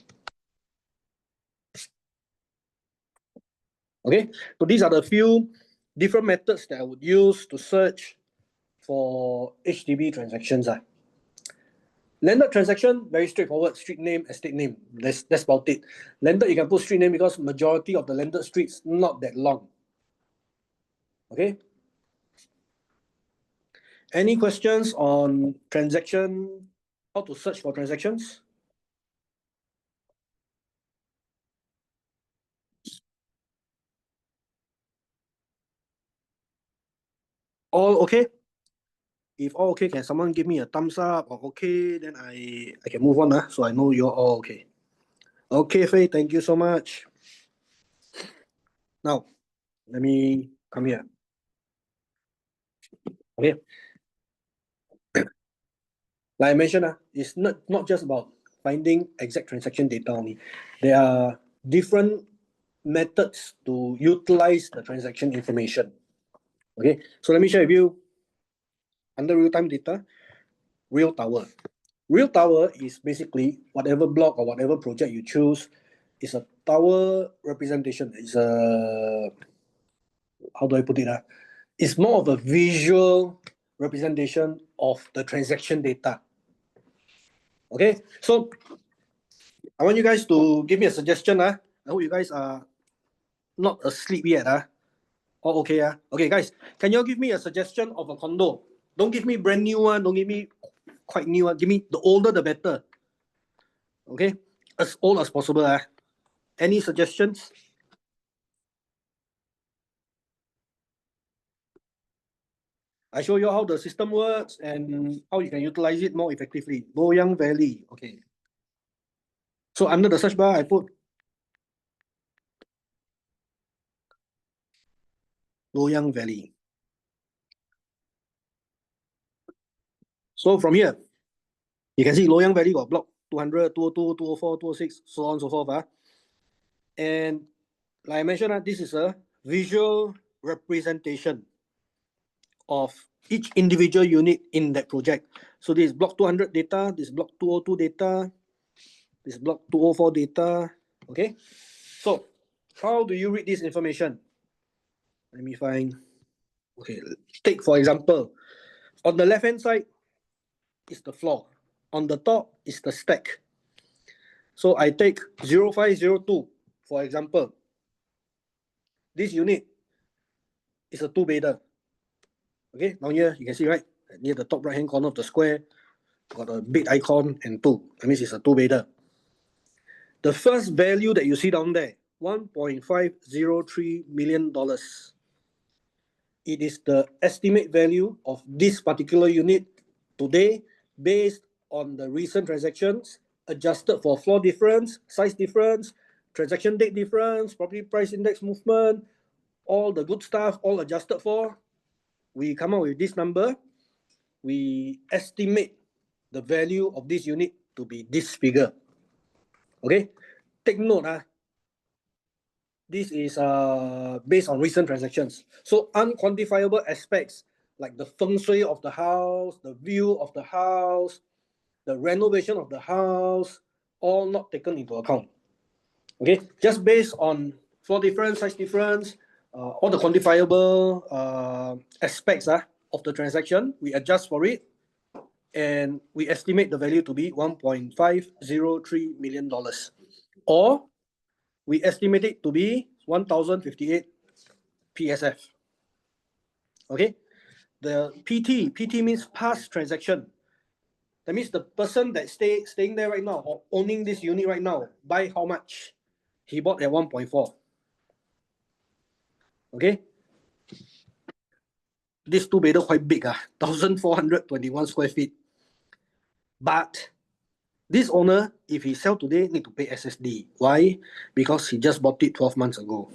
Speaker 1: Okay, so these are the few different methods that I would use to search for HDB transactions. Landed transaction, very straightforward, street name, estate name. That's about it. Landed, you can put street name because majority of the landed streets not that long. Okay. Any questions on transaction, how to search for transactions? All okay? If all okay, can someone give me a thumbs up or okay, then I can move on, so I know you're all okay. Okay, Faye, thank you so much. Now, let me come here. Okay. Like I mentioned, it's not just about finding exact transaction data only. There are different methods to utilize the transaction information. Okay, so let me share with you under real-time data, Real Tower. Real Tower is basically whatever block or whatever project you choose is a tower representation. It's a, how do I put it? It's more of a visual representation of the transaction data. Okay, so I want you guys to give me a suggestion. I hope you guys are not asleep yet. Oh, okay. Okay, guys, can you give me a suggestion of a condo? Don't give me brand new one. Don't give me quite new one. Give me the older, the better. Okay, as old as possible. Any suggestions? I show you how the system works and how you can utilize it more effectively. Loyang Valley. Okay. So under the search bar, I put Loyang Valley. So from here, you can see Loyang Valley got block 200, 202, 204, 206, so on and so forth. And like I mentioned, this is a visual representation of each individual unit in that project. So this is block 200 data, this is block 202 data, this is block 204 data. Okay, so how do you read this information? Let me find. Okay, take for example, on the left hand side is the floor, on the top is the stack. So I take 0502 for example. This unit is a 2-bedder. Okay, now here you can see, right, near the top right hand corner of the square, got a big icon and 2. That means it's a 2-bedder. The first value that you see down there, $1.503 million. It is the estimate value of this particular unit today based on the recent transactions, adjusted for floor difference, size difference, transaction date difference, property price index movement, all the good stuff, all adjusted for. We come up with this number. We estimate the value of this unit to be this figure. Okay, take note. This is based on recent transactions. So unquantifiable aspects like the feng shui of the house, the view of the house, the renovation of the house, all not taken into account. Okay, just based on floor difference, size difference, all the quantifiable aspects of the transaction, we adjust for it, and we estimate the value to be $1.503 million, or we estimate it to be 1,058 PSF. Okay, the PT means past transaction. That means the person that staying there right now or owning this unit right now, buy how much? He bought at 1.4. Okay, this two-bedder quite big, 1,421 square feet. But this owner, if he sell today, need to pay SSD. Why? Because he just bought it 12 months ago.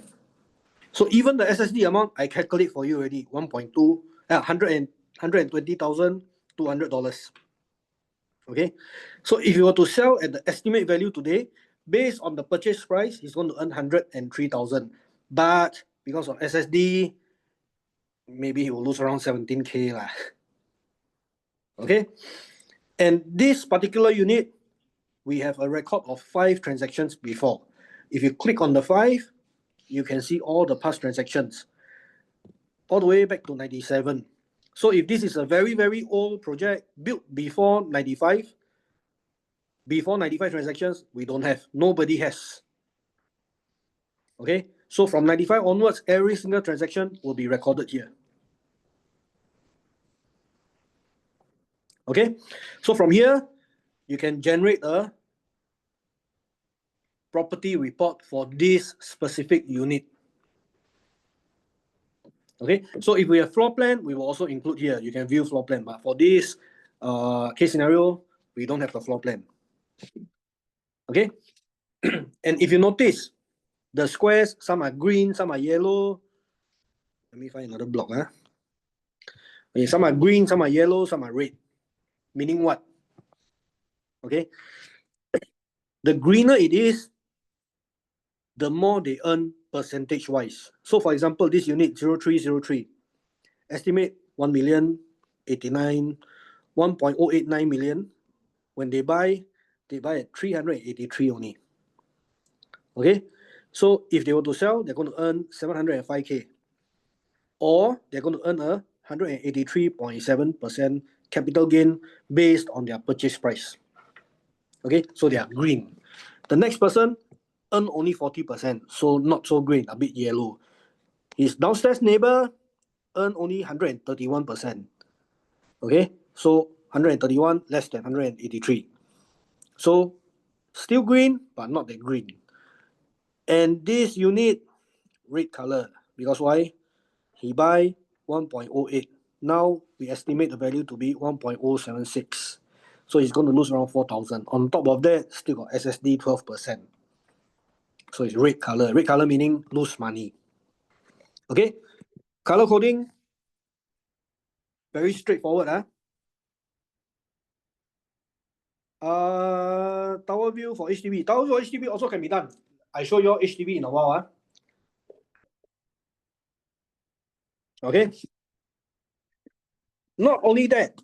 Speaker 1: So even the SSD amount, I calculate for you already, $120,200. Okay, so if you were to sell at the estimate value today, based on the purchase price, he's going to earn 103,000. But because of SSD, maybe he will lose around 17K lah. Okay, and this particular unit, we have a record of 5 transactions before. If you click on the 5, you can see all the past transactions, all the way back to 97. So if this is a very, very old project built before 95, transactions, we don't have. Nobody has. Okay, so from 95 onwards, every single transaction will be recorded here. Okay, so from here, you can generate a property report for this specific unit. Okay, so if we have floor plan, we will also include here. You can view floor plan, but for this case scenario, we don't have the floor plan. Okay, and if you notice, the squares, some are green, some are yellow. Let me find another block. Okay, some are green, some are yellow, some are red. Meaning what? Okay, the greener it is, the more they earn percentage-wise. So for example, this unit 0303, estimate 1,089,000, 1.089 million. When they buy at 383 only. Okay, so if they were to sell, they're going to earn 705K, or they're going to earn a 183.7% capital gain based on their purchase price. Okay, so they are green. The next person earn only 40%, so not so green, a bit yellow. His downstairs neighbor earn only 131%. Okay, so 131 less than 183. So still green, but not that green. And this unit, red color, because why? He buy 1.08. Now we estimate the value to be 1.076. So he's going to lose around 4,000. On top of that, still got SSD 12%. So it's red color. Red color meaning lose money. Okay, color coding, very straightforward. Tower view for HDB. Tower view for HDB also can be done. I show you HDB in a while. Okay. Not only that,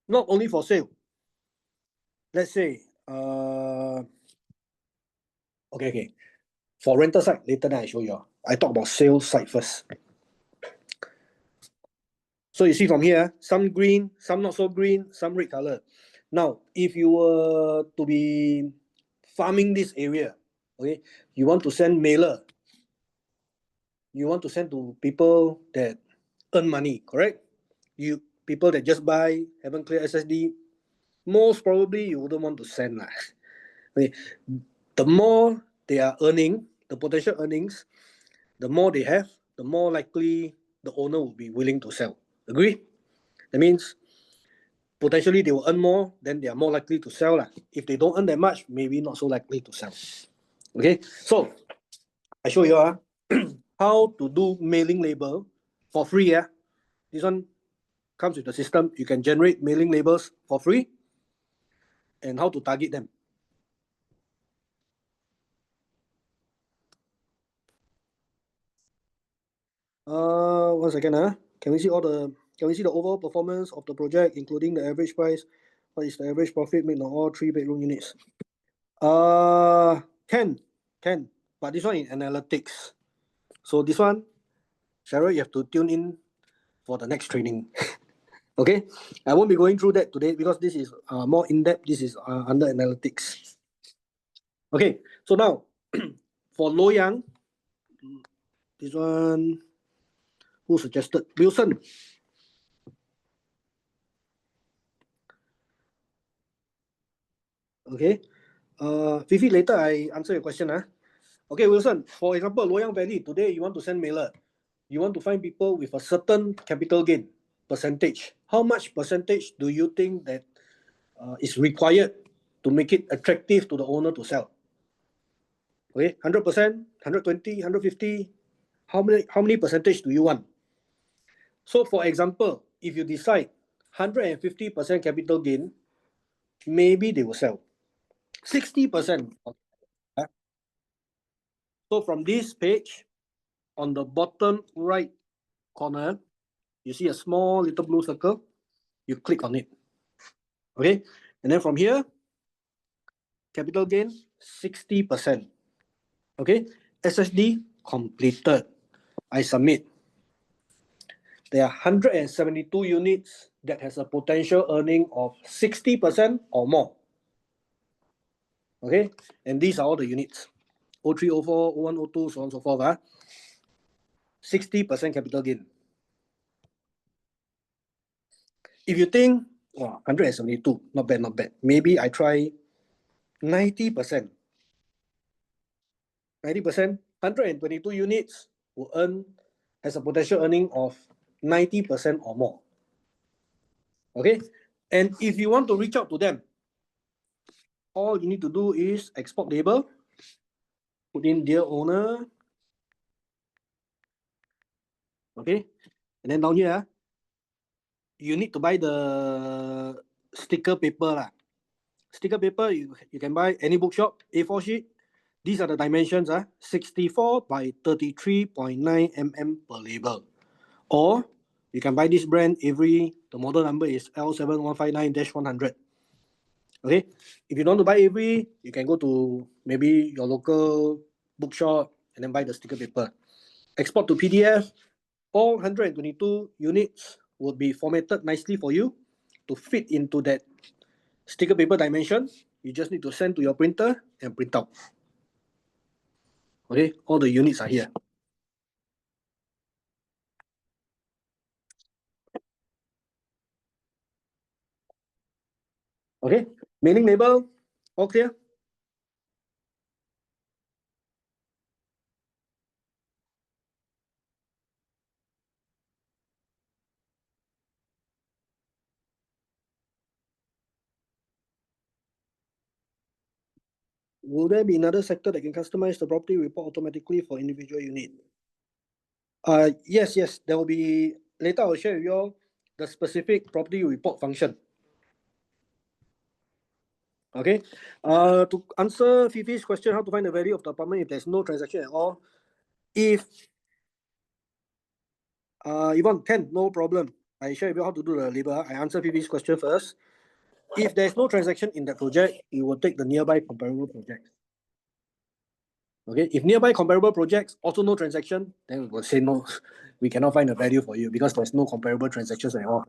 Speaker 1: not only for sale. Let's say, okay. For rental side, later then I show you. I talk about sales side first. So you see from here, some green, some not so green, some red color. Now, if you were to be farming this area, okay, you want to send mailer. You want to send to people that earn money, correct? You people that just buy, haven't cleared SSD, most probably you wouldn't want to send. Okay. The more they are earning, the potential earnings, the more they have, the more likely the owner will be willing to sell. Agree? That means potentially they will earn more, then they are more likely to sell. If they don't earn that much, maybe not so likely to sell. Okay, so I show you how to do mailing label for free. This one comes with the system. You can generate mailing labels for free, and how to target them. One second. Can we see the overall performance of the project, including the average price? What is the average profit made on all 3 bedroom units? Can. But this one in analytics. So this one, Cheryl, you have to tune in for the next training. Okay, I won't be going through that today because this is more in-depth. This is under analytics. Okay, so now for Loyang, this one, who suggested? Wilson. Okay, Fifi, later I answer your question. Okay, Wilson, for example, Loyang Valley, today you want to send mailer. You want to find people with a certain capital gain percentage. How much percentage do you think that is required to make it attractive to the owner to sell? Okay, 100%, 120, 150. How many percentage do you want? So for example, if you decide 150% capital gain, maybe they will sell. 60%. So from this page, on the bottom right corner, you see a small little blue circle. You click on it. Okay, and then from here, capital gain 60%. Okay, SSD completed. I submit. There are 172 units that has a potential earning of 60% or more. Okay, and these are all the units. 03, 04, 01, 02, so on and so forth. 60% capital gain. If you think, wow, 172, not bad, not bad. Maybe I try 90%. 90%, 122 units will has a potential earning of 90% or more. Okay, and if you want to reach out to them, all you need to do is export label, put in dear owner. Okay, and then down here, you need to buy the sticker paper. Sticker paper, you can buy any bookshop, A4 sheet. These are the dimensions, 64 by 33.9 mm per label. Or you can buy this brand the model number is L7159-100. Okay, if you don't want to buy Avery, you can go to maybe your local bookshop and then buy the sticker paper. Export to PDF. All 122 units will be formatted nicely for you to fit into that sticker paper dimension. You just need to send to your printer and print out. Okay, all the units are here. Okay, mailing label, all clear? Will there be another sector that can customize the property report automatically for individual unit? Yes, there will be. Later I will share with you all the specific property report function. Okay, to answer Fifi's question, how to find the value of the apartment if there's no transaction at all. If Yvonne, no problem. I share with you how to do the label. I answer Fifi's question first. If there's no transaction in that project, you will take the nearby comparable projects. Okay, if nearby comparable projects also no transaction, then we will say no, we cannot find a value for you because there's no comparable transactions at all.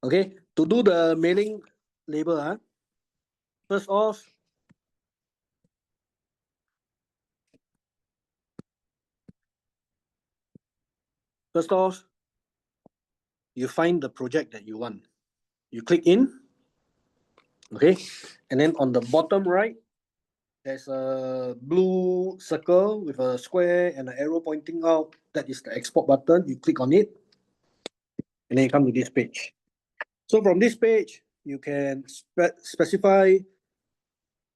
Speaker 1: Okay, to do the mailing label, first off, you find the project that you want. You click in, okay, and then on the bottom right, there's a blue circle with a square and an arrow pointing out. That is the export button. You click on it, and then you come to this page. So from this page, you can specify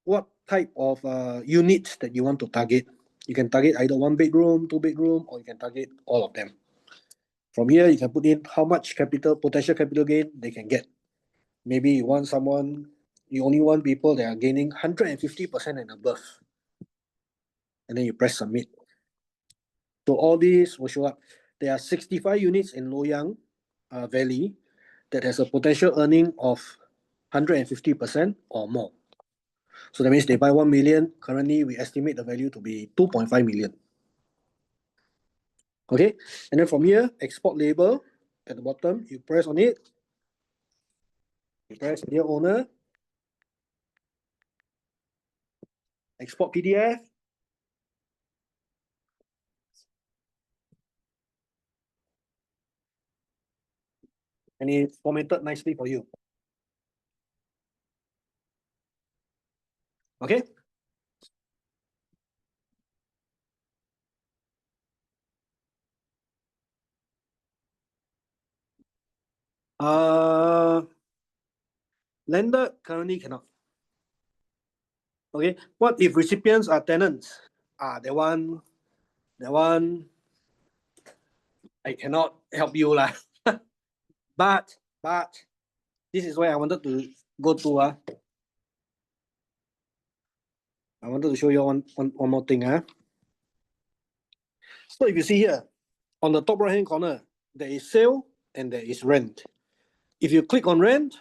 Speaker 1: what type of units that you want to target. You can target either 1 bedroom, 2 bedroom, or you can target all of them. From here, you can put in how much potential capital gain they can get. Maybe you only want people that are gaining 150% and above. And then you press submit. So all these will show up. There are 65 units in Loyang Valley that has a potential earning of 150% or more. So that means they buy 1 million. Currently, we estimate the value to be 2.5 million. Okay, and then from here, export label at the bottom, you press on it. You press dear owner, export PDF. And it's formatted nicely for you. Okay. Lender currently cannot. Okay. What if recipients are tenants? That one I cannot help you lah. but this is where I wanted to go to. I wanted to show you one more thing. So if you see here, on the top right hand corner, there is sale and there is rent. If you click on rent,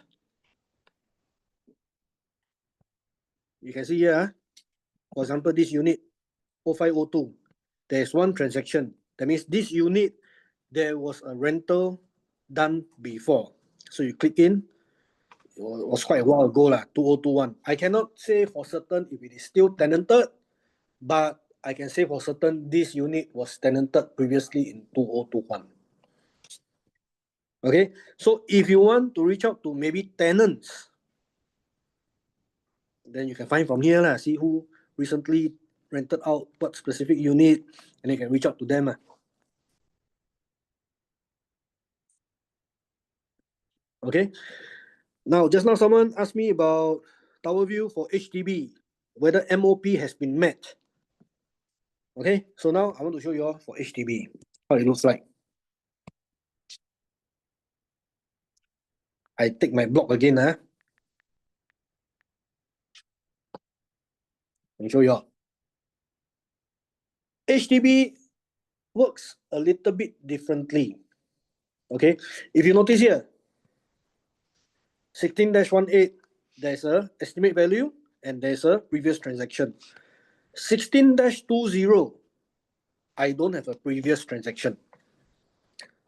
Speaker 1: you can see here, for example, this unit 0502, there's one transaction. That means this unit, there was a rental done before. So you click in, it was quite a while ago, 2021. I cannot say for certain if it is still tenanted, but I can say for certain this unit was tenanted previously in 2021. Okay, so if you want to reach out to maybe tenants, then you can find from here, see who recently rented out what specific unit, and you can reach out to them. Okay, now just now someone asked me about tower view for HDB, whether MOP has been met. Okay, so now I want to show you all for HDB, how it looks like. I take my block again, and show you all. HDB works a little bit differently. Okay, if you notice here, 16-18, there's a estimate value and there's a previous transaction. 16-20, I don't have a previous transaction.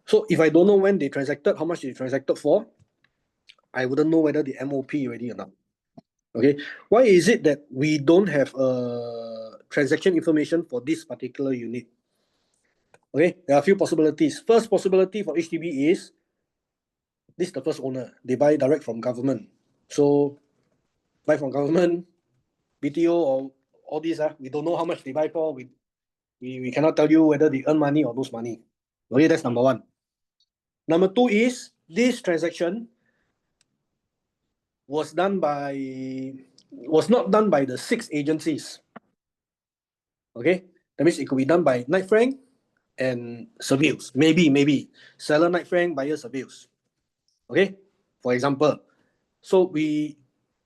Speaker 1: So if I don't know when they transacted, how much they transacted for, I wouldn't know whether the MOP already or not. Okay, why is it that we don't have transaction information for this particular unit? Okay, there are a few possibilities. First possibility for HDB is, this is the first owner. They buy direct from government. So buy from government, BTO or all these, we don't know how much they buy for. We cannot tell you whether they earn money or lose money. Okay, that's number one. Number two is, this transaction was not done by the 6 agencies. Okay, that means it could be done by Knight Frank and Savills. Maybe seller Knight Frank, buyer Savills. Okay, for example, so we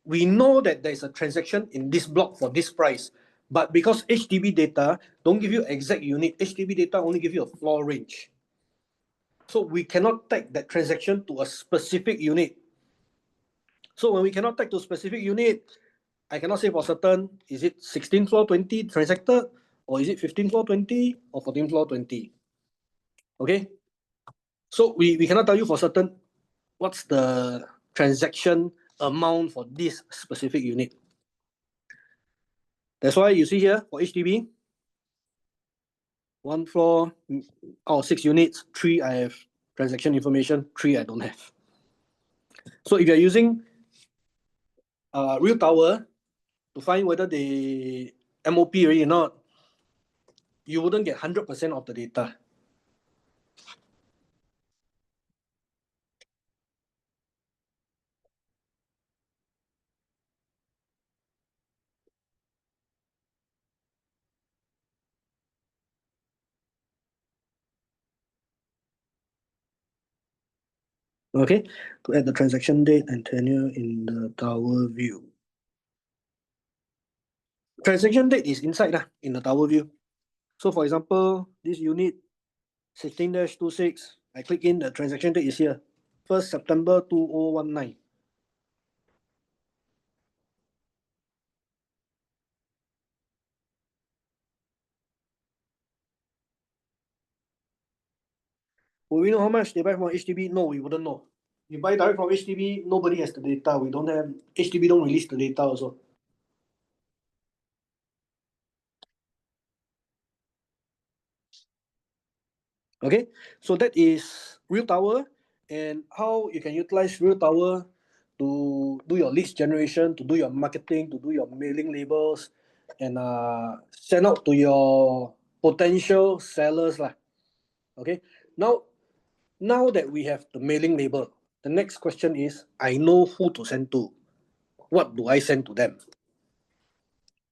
Speaker 1: know that there is a transaction in this block for this price, but because HDB data don't give you exact unit, HDB data only give you a floor range. So we cannot tag that transaction to a specific unit. So when we cannot tag to a specific unit, I cannot say for certain, is it 16 floor 20 transacted, or is it 15 floor 20 or 14 floor 20? Okay, so we cannot tell you for certain what's the transaction amount for this specific unit. That's why you see here for HDB, 1 floor or 6 units, 3 I have transaction information, 3 I don't have. So if you're using Real Tower to find whether the MOP already or not, you wouldn't get 100% of the data. Okay, to add the transaction date and tenure in the tower view. Transaction date is inside in the tower view. So for example, this unit 16-26, I click in, the transaction date is here, 1st September 2019. Will we know how much they buy from HDB? No, we wouldn't know. You buy direct from HDB, nobody has the data. We don't have, HDB don't release the data also. Okay, so that is Real Tower and how you can utilize Real Tower to do your leads generation, to do your marketing, to do your mailing labels, and send out to your potential sellers lah. Okay, now that we have the mailing label, the next question is, I know who to send to. What do I send to them?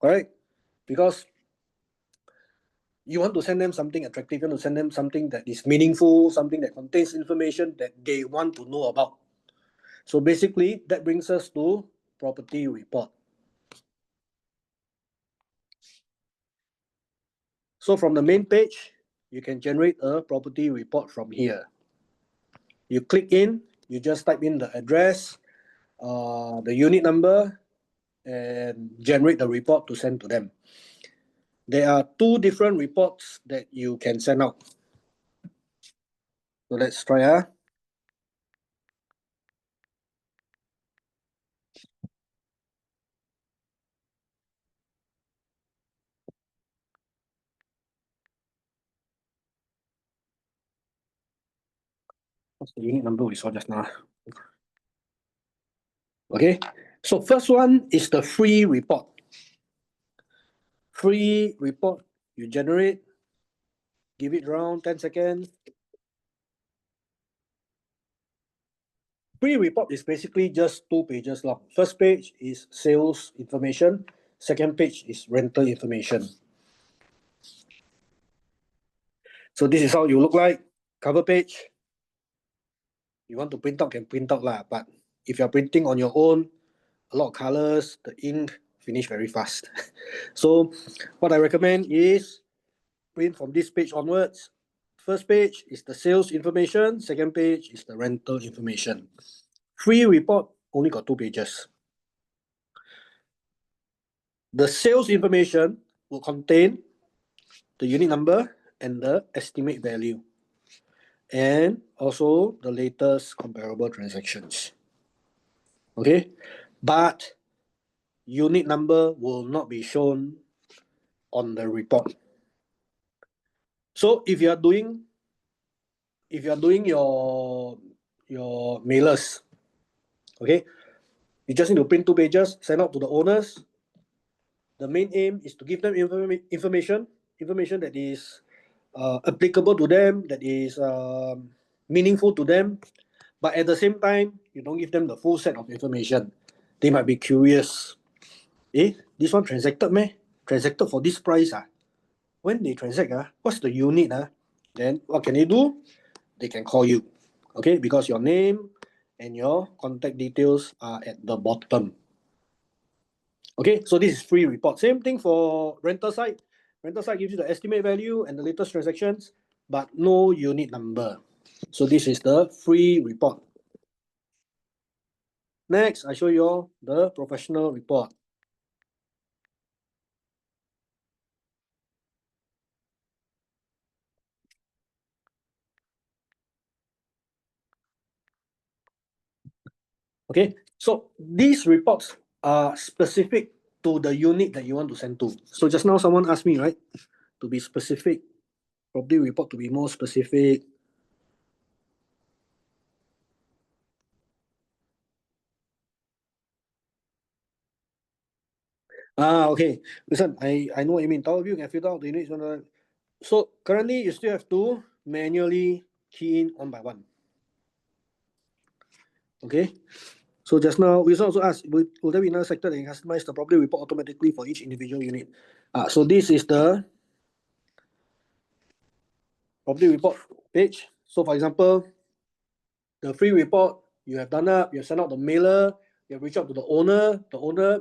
Speaker 1: Correct? Because you want to send them something attractive, you want to send them something that is meaningful, something that contains information that they want to know about. So basically, that brings us to property report. So from the main page, you can generate a property report from here. You click in, you just type in the address, the unit number, and generate the report to send to them. There are two different reports that you can send out. So let's try. What's the unit number we saw just now? Okay, so first one is the free report. Free report, you generate, give it around 10 seconds. Free report is basically just 2 pages long. First page is sales information. Second page is rental information. So this is how you look like. Cover page. You want to print out, can print out lah. But if you're printing on your own, a lot of colors, the ink finish very fast. So what I recommend is print from this page onwards. First page is the sales information. Second page is the rental information. Free report only got 2 pages. The sales information will contain the unit number and the estimate value, and also the latest comparable transactions. Okay, but unit number will not be shown on the report. So if you are doing your mailers, okay, you just need to print 2 pages, send out to the owners. The main aim is to give them information that is applicable to them, that is meaningful to them, but at the same time, you don't give them the full set of information. They might be curious. This one transacted meh? Transacted for this price ah? When they transact what's the unit ah? Then what can they do? They can call you, okay? Because your name and your contact details are at the bottom. Okay, so this is free report. Same thing for rental side. Rental side gives you the estimate value and the latest transactions, but no unit number. So this is the free report. Next, I show you all the professional report. Okay, so these reports are specific to the unit that you want to send to. So just now someone asked me, right, to be specific, property report to be more specific. Okay. Listen, I know what you mean. Tower view can filter out the units. So currently you still have to manually key in one by one. Okay. So just now we also asked, will there be another sector that can customize the property report automatically for each individual unit? So this is the property report page. So for example, the free report, you have done up, you have sent out the mailer, you have reached out to the owner,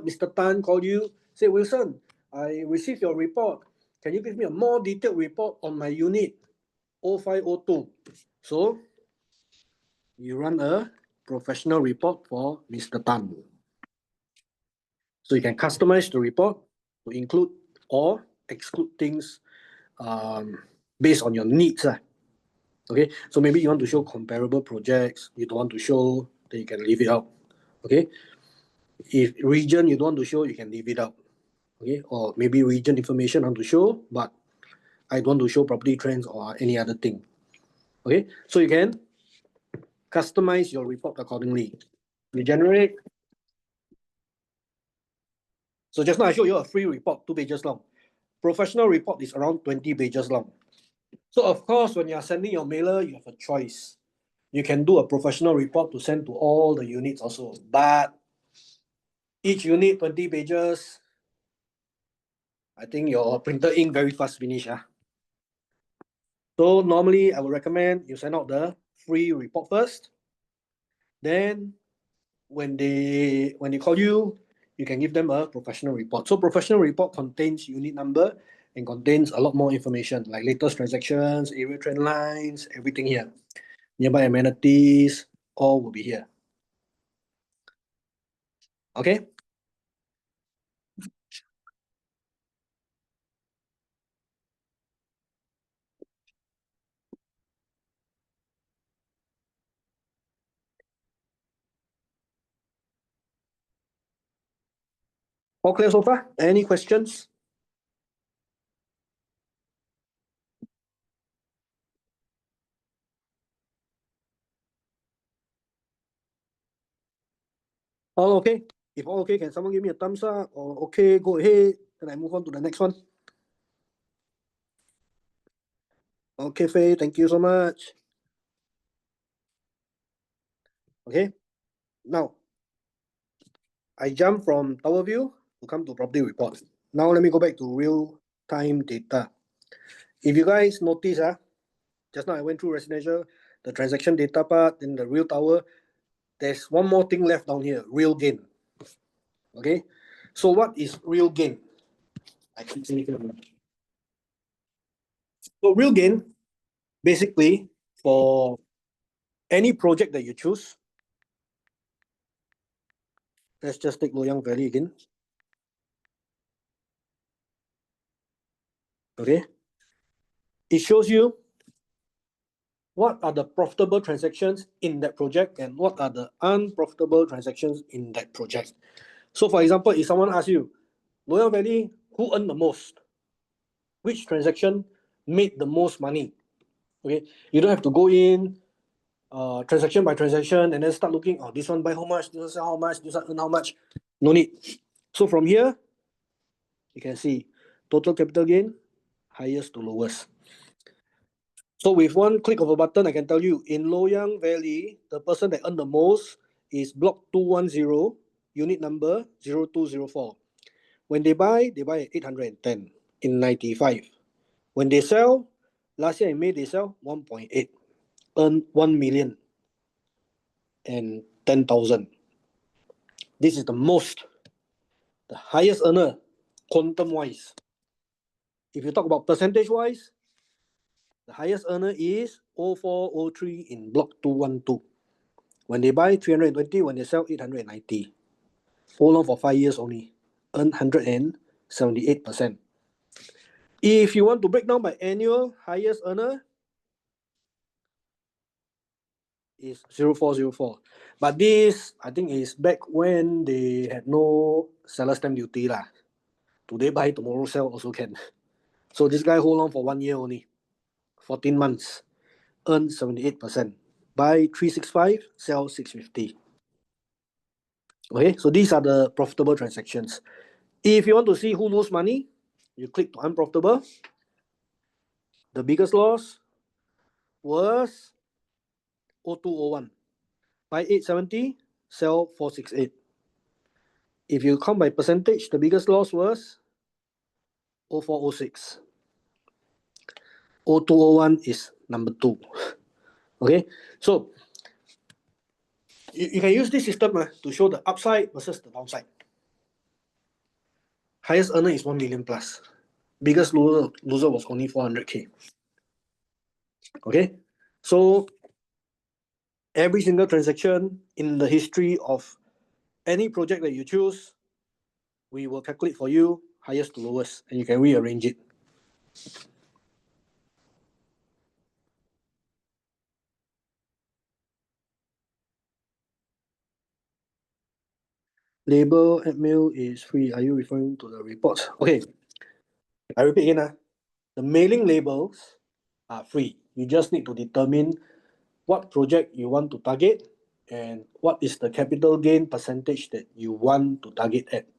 Speaker 1: Mr. Tan, called you, say, Wilson, I received your report. Can you give me a more detailed report on my unit 0502? So you run a professional report for Mr. Tan. So you can customize the report to include or exclude things based on your needs. Okay, so maybe you want to show comparable projects, you don't want to show, then you can leave it out. Okay, if region you don't want to show, you can leave it out. Okay, or maybe region information I want to show, but I don't want to show property trends or any other thing. Okay, so you can customize your report accordingly. You generate. So just now I showed you a free report, 2 pages long. Professional report is around 20 pages long. So of course, when you are sending your mailer, you have a choice. You can do a professional report to send to all the units also, but each unit 20 pages, I think your printer ink very fast finish. So normally I would recommend you send out the free report first. Then when they call you, you can give them a professional report. So professional report contains unit number and contains a lot more information like latest transactions, area trend lines, everything here. Nearby amenities, all will be here. Okay. All clear so far? Any questions? All okay? If all okay, can someone give me a thumbs up? Or okay, go ahead. Then I move on to the next one. Okay, Faye, thank you so much. Okay. Now, I jump from tower view to come to property report. Now let me go back to real-time data. If you guys notice, just now I went through residential, the transaction data part, then the real tower. There's one more thing left down here, real gain. Okay, so what is real gain? I keep saying it. So real gain, basically, for any project that you choose, let's just take Loyang Valley again. Okay, it shows you what are the profitable transactions in that project and what are the unprofitable transactions in that project. So for example, if someone asks you, Loyang Valley, who earned the most? Which transaction made the most money? Okay, you don't have to go in transaction by transaction and then start looking, oh, this one buy how much, this one sell how much, this one earn how much. No need. So from here, you can see total capital gain, highest to lowest. So with one click of a button, I can tell you in Loyang Valley, the person that earned the most is block 210, unit number 0204. When they buy at 810 in 95. When they sell, last year in May, they sell 1.8, earn 1 million and 10,000. This is the most, the highest earner, quantum-wise. If you talk about percentage-wise, the highest earner is 0403 in block 212. When they buy 320, when they sell 890. Hold on for 5 years only, earn 178%. If you want to break down by annual, highest earner is 0404. But this, I think, is back when they had no seller stamp duty lah. Today buy, tomorrow sell also can. So this guy hold on for 1 year only, 14 months, earn 78%. Buy 365, sell 650. Okay, so these are the profitable transactions. If you want to see who lose money, you click to unprofitable. The biggest loss was 0201. Buy 870, sell 468. If you count by percentage, the biggest loss was 0406. 0201 is number 2. Okay, so you can use this system to show the upside versus the downside. Highest earner is 1 million plus. Biggest loser was only 400K. Okay, so every single transaction in the history of any project that you choose, we will calculate for you highest to lowest, and you can rearrange it. Label at mail is free. Are you referring to the reports? Okay, I repeat again. The mailing labels are free. You just need to determine what project you want to target and what is the capital gain percentage that you want to target at.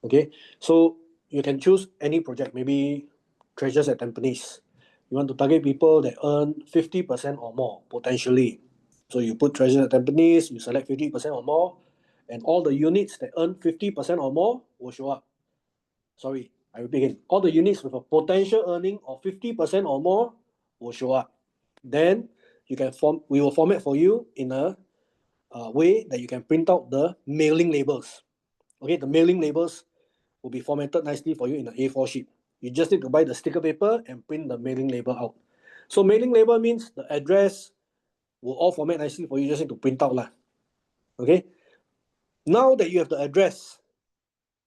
Speaker 1: Okay, so you can choose any project, maybe Treasures at Tampines. You want to target people that earn 50% or more potentially. So you put Treasures at Tampines, you select 50% or more, and all the units that earn 50% or more will show up. Sorry, I repeat again. All the units with a potential earning of 50% or more will show up. Then we will format for you in a way that you can print out the mailing labels. Okay, the mailing labels will be formatted nicely for you in an A4 sheet. You just need to buy the sticker paper and print the mailing label out. So mailing label means the address will all format nicely for you. You just need to print out lah. Okay. Now that you have the address,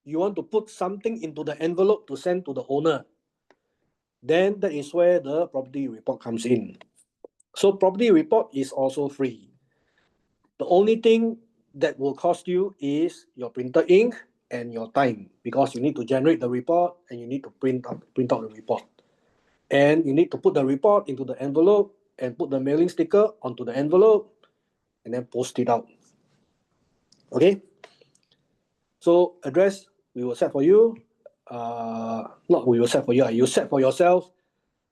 Speaker 1: you want to put something into the envelope to send to the owner. Then that is where the property report comes in. So property report is also free. The only thing that will cost you is your printer ink and your time, because you need to generate the report and you need to print out the report. And you need to put the report into the envelope and put the mailing sticker onto the envelope and then post it out. Okay? So address we will set for you. Not we will set for you, you set for yourself.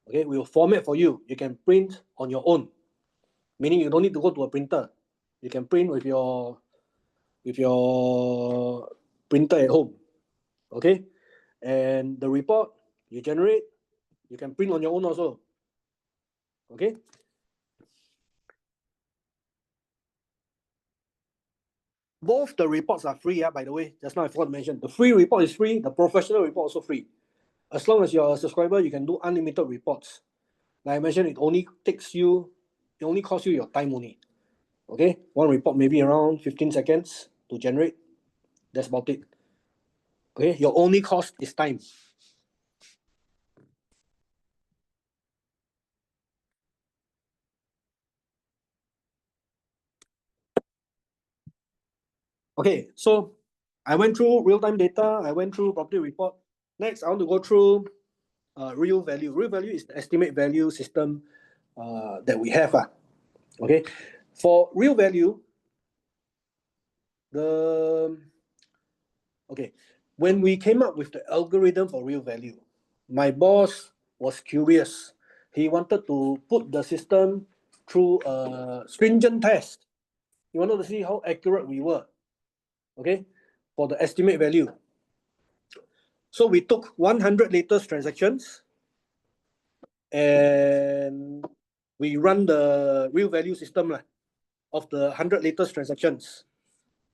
Speaker 1: Okay, we will format for you. You can print on your own, meaning you don't need to go to a printer. You can print with your printer at home. Okay, and the report you generate, you can print on your own also. Okay. Both the reports are free, by the way. Just now I forgot to mention. The free report is free. The professional report also free. As long as you're a subscriber, you can do unlimited reports. Like I mentioned, it only costs you your time only. Okay, one report maybe around 15 seconds to generate. That's about it. Okay, your only cost is time. Okay, so I went through real-time data. I went through property report. Next, I want to go through RealValue. RealValue is the estimate value system that we have. Okay, for RealValue, when we came up with the algorithm for RealValue, my boss was curious. He wanted to put the system through a stringent test. He wanted to see how accurate we were, okay, for the estimate value. So we took 100 latest transactions and we run the RealValue system of the 100 latest transactions,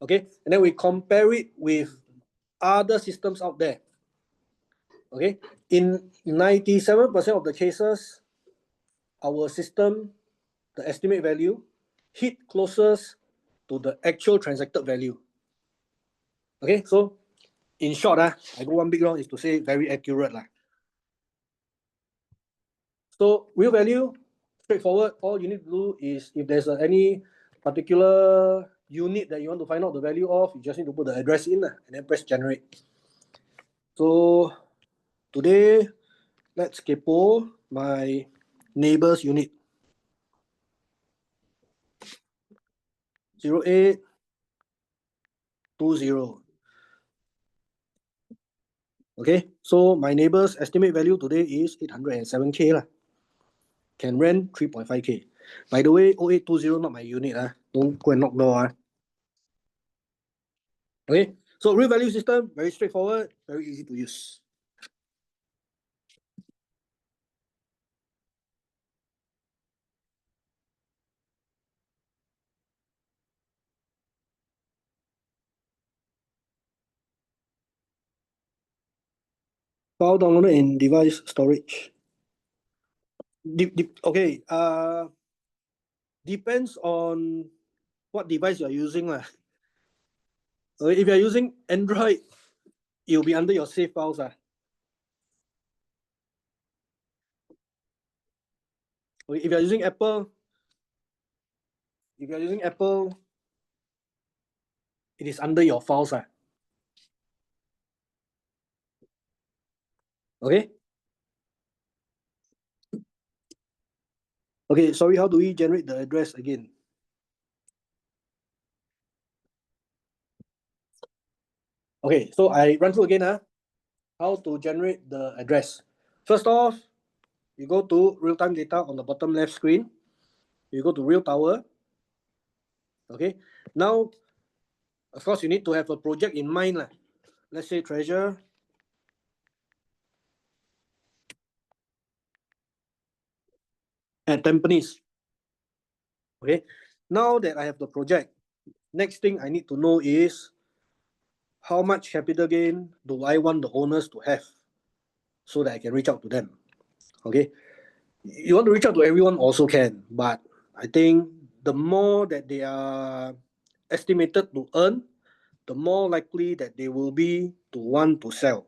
Speaker 1: okay, and then we compare it with other systems out there. Okay, in 97% of the cases, our system, the estimate value, hit closest to the actual transacted value. Okay, so in short, I go one big round is to say very accurate. So RealValue, straightforward. All you need to do is if there's any particular unit that you want to find out the value of, you just need to put the address in and then press generate. So today, let's kepo my neighbor's unit. 0820. Okay, so my neighbor's estimate value today is 807K . Can rent 3.5K. By the way, 0820 not my unit. Don't go and knock door. Okay, so RealValue system, very straightforward, very easy to use. File downloaded in device storage. Okay, depends on what device you're using. If you're using Android, it will be under your save files. Okay, if you're using Apple, it is under your files. Okay. Okay, sorry, how do we generate the address again? Okay, so I run through again, how to generate the address. First off, you go to real-time data on the bottom left screen. You go to Real Tower. Okay, now, of course, you need to have a project in mind. Let's say Treasure. At Tampines. Okay, now that I have the project, next thing I need to know is how much capital gain do I want the owners to have so that I can reach out to them. Okay, you want to reach out to everyone also can, but I think the more that they are estimated to earn, the more likely that they will be to want to sell.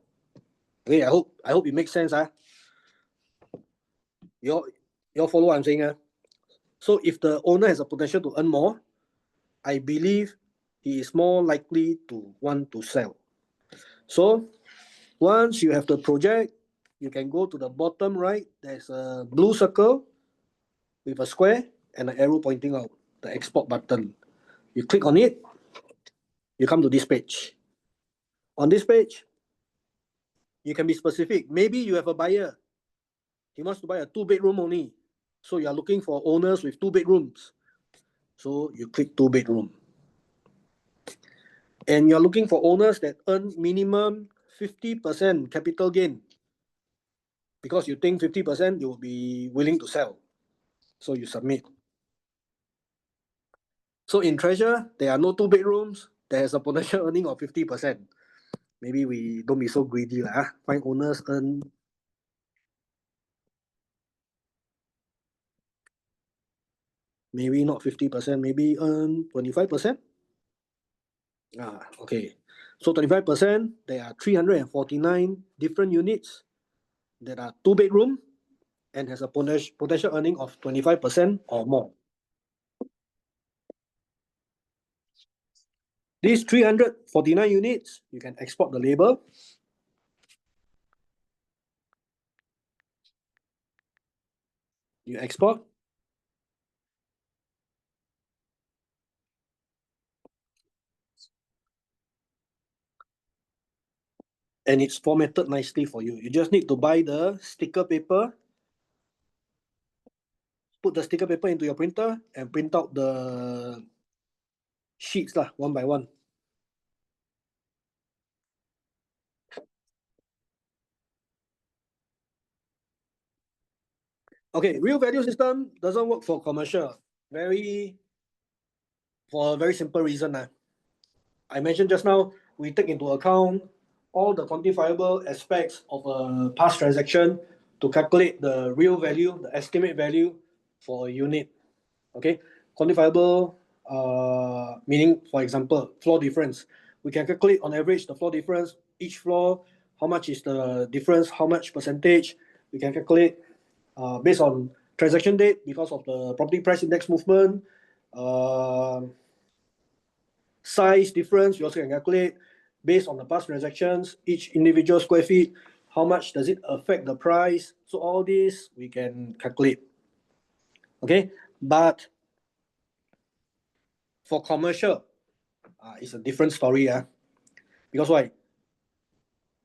Speaker 1: Okay, I hope it makes sense. You all follow what I'm saying. So if the owner has a potential to earn more, I believe he is more likely to want to sell. So once you have the project, you can go to the bottom right. There's a blue circle with a square and an arrow pointing out, the export button. You click on it, you come to this page. On this page, you can be specific. Maybe you have a buyer. He wants to buy a 2-bedroom only. So you are looking for owners with 2 bedrooms. So you click 2-bedroom. And you're looking for owners that earn minimum 50% capital gain. Because you think 50% you will be willing to sell. So you submit. So in Treasure, there are no 2 bedrooms. There is a potential earning of 50%. Maybe we don't be so greedy. Find owners earn. Maybe not 50%, maybe earn 25%. Okay. So 25%, there are 349 different units that are 2-bedroom and has a potential earning of 25% or more. These 349 units, you can export the label. You export. And it's formatted nicely for you. You just need to buy the sticker paper, put the sticker paper into your printer, and print out the sheets one by one. Okay, RealValue system doesn't work for commercial. For a very simple reason. I mentioned just now, we take into account all the quantifiable aspects of a past transaction to calculate the real value, the estimate value for a unit. Okay, quantifiable meaning, for example, floor difference. We can calculate on average the floor difference, each floor, how much is the difference, how much percentage. We can calculate based on transaction date because of the property price index movement, size difference. We also can calculate based on the past transactions, each individual square feet, how much does it affect the price. So all this we can calculate. Okay, but for commercial, it's a different story. Because why?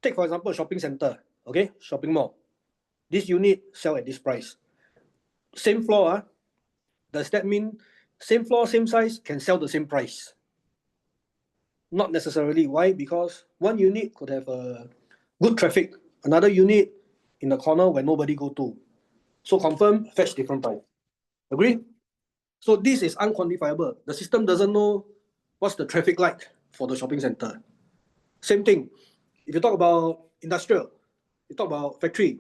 Speaker 1: Take for example, shopping center. Okay, shopping mall. This unit sell at this price. Same floor. Does that mean same floor, same size can sell the same price? Not necessarily. Why? Because one unit could have a good traffic, another unit in the corner where nobody go to. So confirm, fetch different price. Agree? So this is unquantifiable. The system doesn't know what's the traffic like for the shopping center. Same thing. If you talk about industrial, you talk about factory,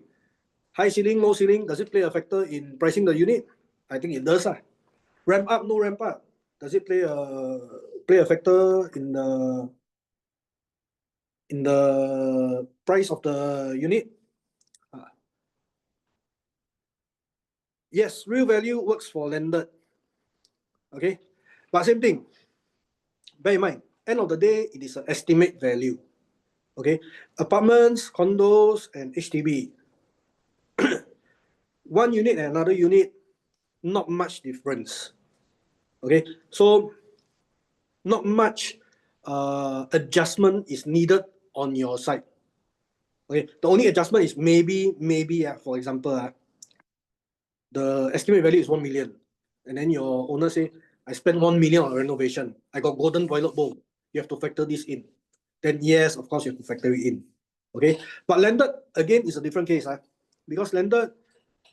Speaker 1: high ceiling, low ceiling, does it play a factor in pricing the unit? I think it does. Ramp up, no ramp up. Does it play a factor in the price of the unit? Yes, RealValue works for landed. Okay, but same thing. Bear in mind, end of the day, it is an estimate value. Okay, apartments, condos, and HDB. One unit and another unit, not much difference. Okay, so not much adjustment is needed on your side. Okay, the only adjustment is maybe for example, the estimate value is 1 million, and then your owner say, I spent 1 million on renovation. I got golden toilet bowl. You have to factor this in. Then yes, of course you have to factor it in. Okay, but landed again is a different case, because landed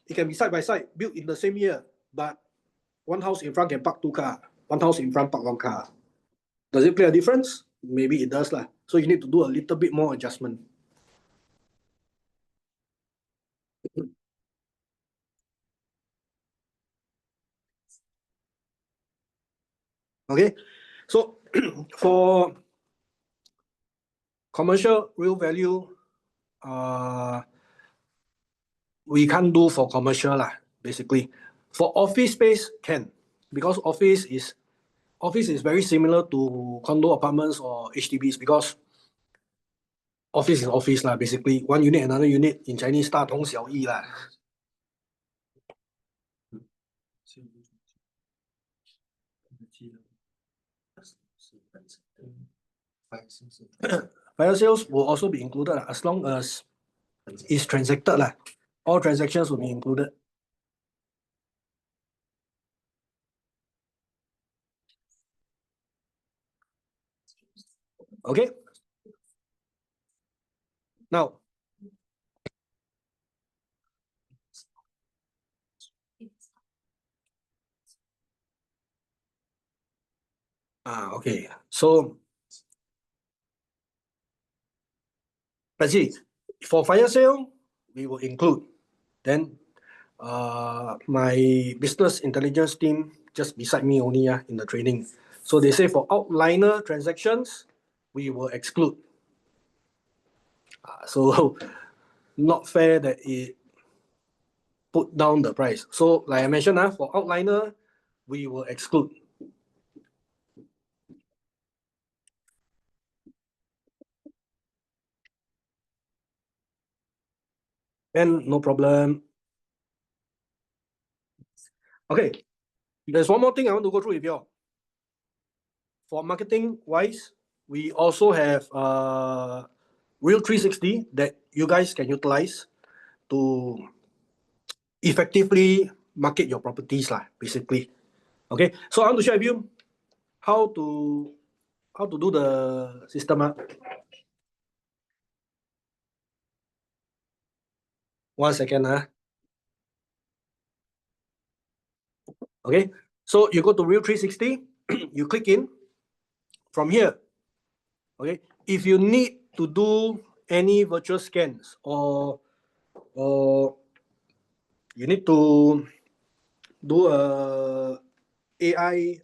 Speaker 1: it can be side by side, built in the same year, but one house in front can park 2 cars, one house in front park 1 car. Does it play a difference? Maybe it does lah. So you need to do a little bit more adjustment. Okay, so for commercial real value, we can't do for commercial lah, basically. For office space, can, because office is very similar to condo, apartments, or HDBs, because office is office lah, basically. One unit, another unit, in Chinese, 大同小异啦. Fire sales will also be included as long as it's transacted lah. All transactions will be included. Okay. Now, okay. So let's see. For fire sale, we will include. Then my business intelligence team just beside me only in the training. So they say for outliner transactions, we will exclude. So not fair that it put down the price. So like I mentioned, for outliner, we will exclude. And no problem. Okay, there's one more thing I want to go through with you all. For marketing wise, we also have Real 360 that you guys can utilize to effectively market your properties lah, basically. Okay, so I want to share with you how to do the system. 1 second. Okay, so you go to Real 360, you click in from here. Okay, if you need to do any virtual scans or you need to do a AI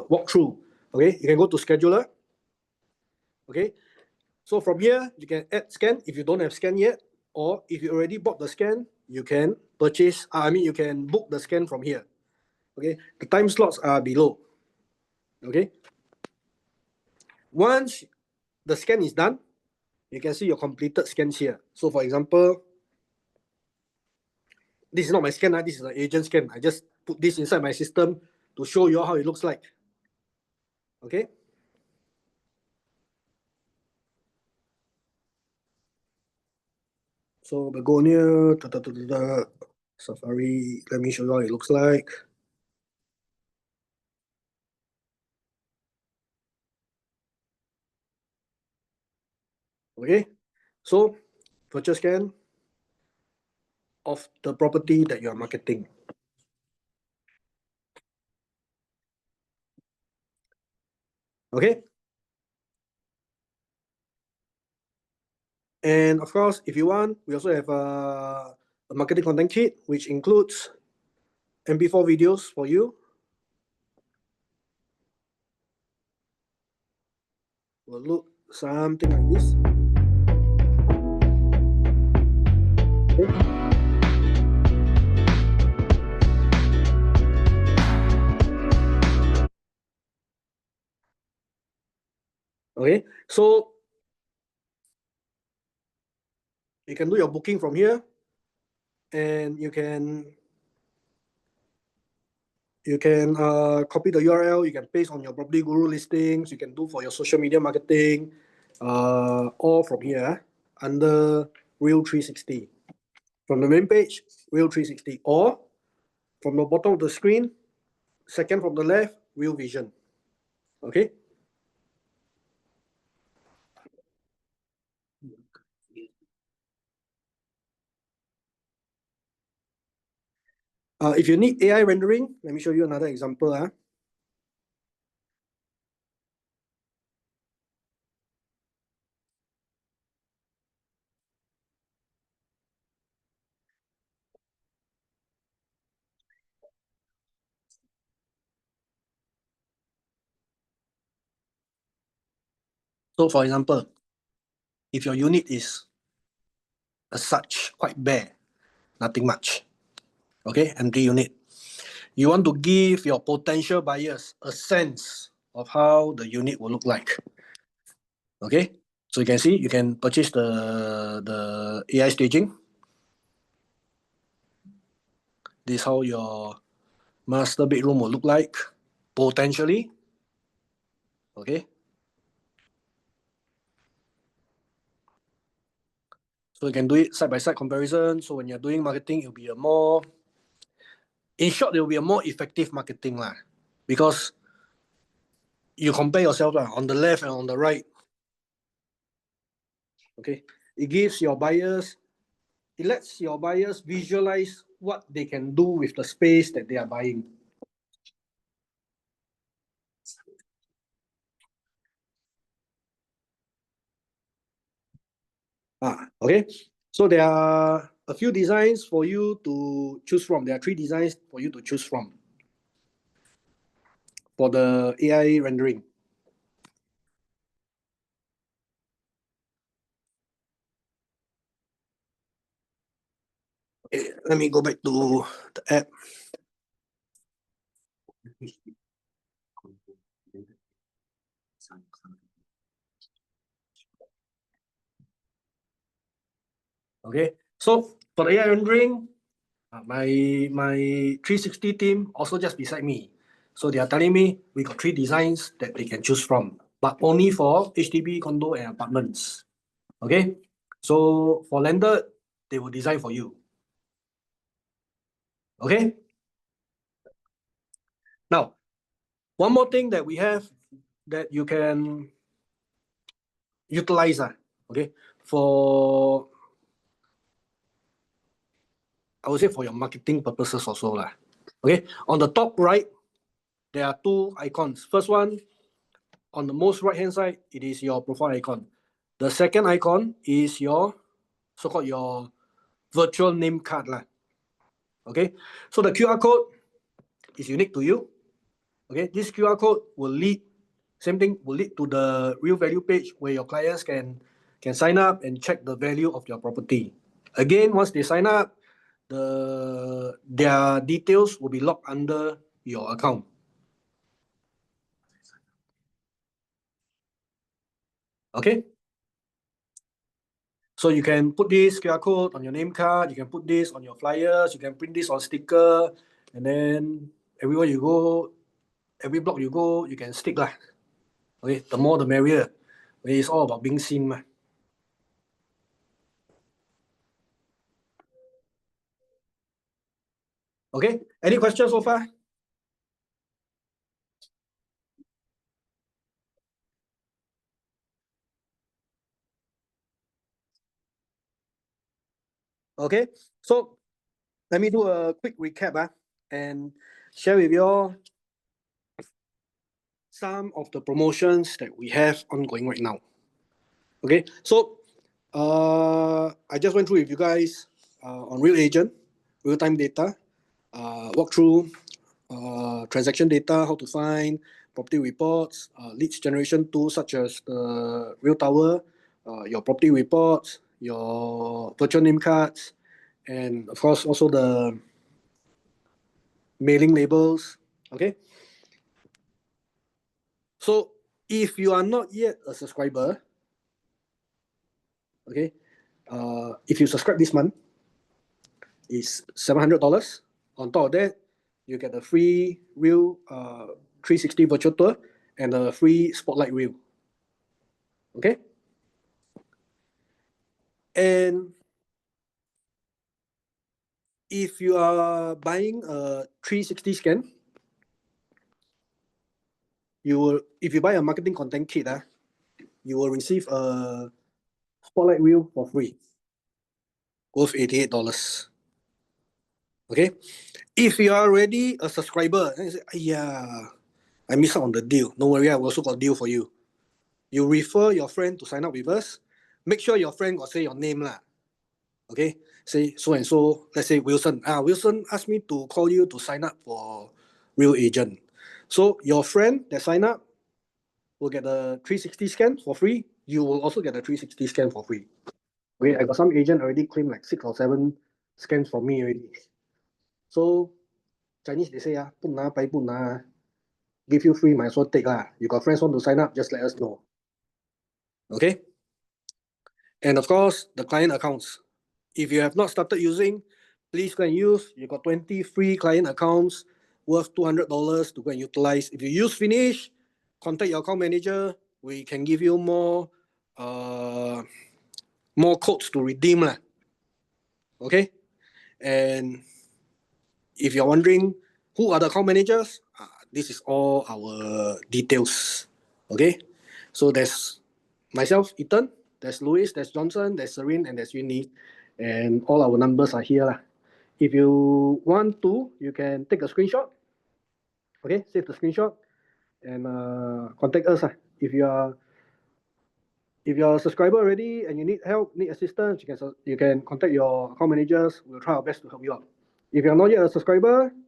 Speaker 1: walkthrough, okay, you can go to scheduler. Okay, so from here you can add scan if you don't have scan yet, or if you already bought the scan, you can purchase. You can book the scan from here. Okay, the time slots are below. Okay, once the scan is done, you can see your completed scans here. So for example, this is not my scan, this is the agent scan. I just put this inside my system to show you how it looks like. Okay. So Begonia, Safari, let me show you how it looks like. Okay, so virtual scan of the property that you are marketing. Okay. And of course, if you want, we also have a marketing content kit, which includes MP4 videos for you. Will look something like this. Okay. Okay, so you can do your booking from here, and you can copy the URL. You can paste on your Property Guru listings. You can do for your social media marketing, all from here under Real 360. From the main page, Real 360, or from the bottom of the screen, second from the left, Real Vision. Okay. If you need AI rendering, let me show you another example. So for example, if your unit is as such quite bare, nothing much, okay, empty unit, you want to give your potential buyers a sense of how the unit will look like. Okay, so you can see, you can purchase the AI staging. This is how your master bedroom will look like potentially. Okay, so you can do it side by side comparison. So when you're doing marketing, it'll be a more, in short, it will be a more effective marketing lah, because you compare yourself lah, on the left and on the right. Okay, it gives your buyers, it lets your buyers visualize what they can do with the space that they are buying. Okay, so there are a few designs for you to choose from. There are 3 designs for you to choose from for the AI rendering. Okay, let me go back to the app. Okay, so for the AI rendering, my 360 team also just beside me. So they are telling me we got 3 designs that they can choose from, but only for HDB, condo, and apartments. Okay, so for landed, they will design for you. Okay, now one more thing that we have that you can utilize, okay, for, I would say, for your marketing purposes also lah. Okay, on the top right, there are 2 icons. First one, on the most right hand side, it is your profile icon. The second icon is your so-called your virtual name card lah. Okay, so the QR code is unique to you. Okay, this QR code will lead, same thing, will lead to the RealValue page where your clients can sign up and check the value of your property. Again, once they sign up, their details will be logged under your account. Okay, so you can put this QR code on your name card, you can put this on your flyers, you can print this on sticker, and then everywhere you go, every block you go, you can stick lah. Okay, the more the merrier. It's all about being seen. Okay, any questions so far? Okay, so let me do a quick recap and share with you all some of the promotions that we have ongoing right now. Okay, so I just went through with you guys on RealAgent, real-time data, walk through transaction data, how to find property reports, leads generation tools such as the Real Tower, your property reports, your virtual name cards, and of course also the mailing labels. Okay, so If you are not yet a subscriber, okay, if you subscribe this month, it's $700. On top of that, you get a free Real 360 virtual tour and a free spotlight reel. Okay? And if you are buying a 360 scan, if you buy a marketing content kit, you will receive a spotlight reel for free, worth $88. Okay? If you are already a subscriber, and you say, yeah, I missed out on the deal. Don't worry, I also got a deal for you. You refer your friend to sign up with us. Make sure your friend got say your name lah. Okay, say so and so. Let's say Wilson. Wilson asked me to call you to sign up for RealAgent. So your friend that sign up will get a 360 scan for free. You will also get a 360 scan for free. Okay, I got some agent already claimed like 6 or 7 scans for me already. So Chinese they say give you free, might as well take lah. You got friends want to sign up, just let us know. Okay. And of course, the client accounts. If you have not started using, please go and use. You got 20 free client accounts worth $200 to go and utilize. If you use finish, contact your account manager. We can give you more codes to redeem lah. Okay. And if you're wondering who are the account managers, this is all our details. Okay. So there's myself, Ethan. There's Louis, there's Johnson, there's Serene, and there's Winnie. And all our numbers are here. If you want to, you can take a screenshot. Okay, save the screenshot and contact us. If you're a subscriber already and you need help, need assistance, you can contact your account managers. We'll try our best to help you out. If you're not yet a subscriber, you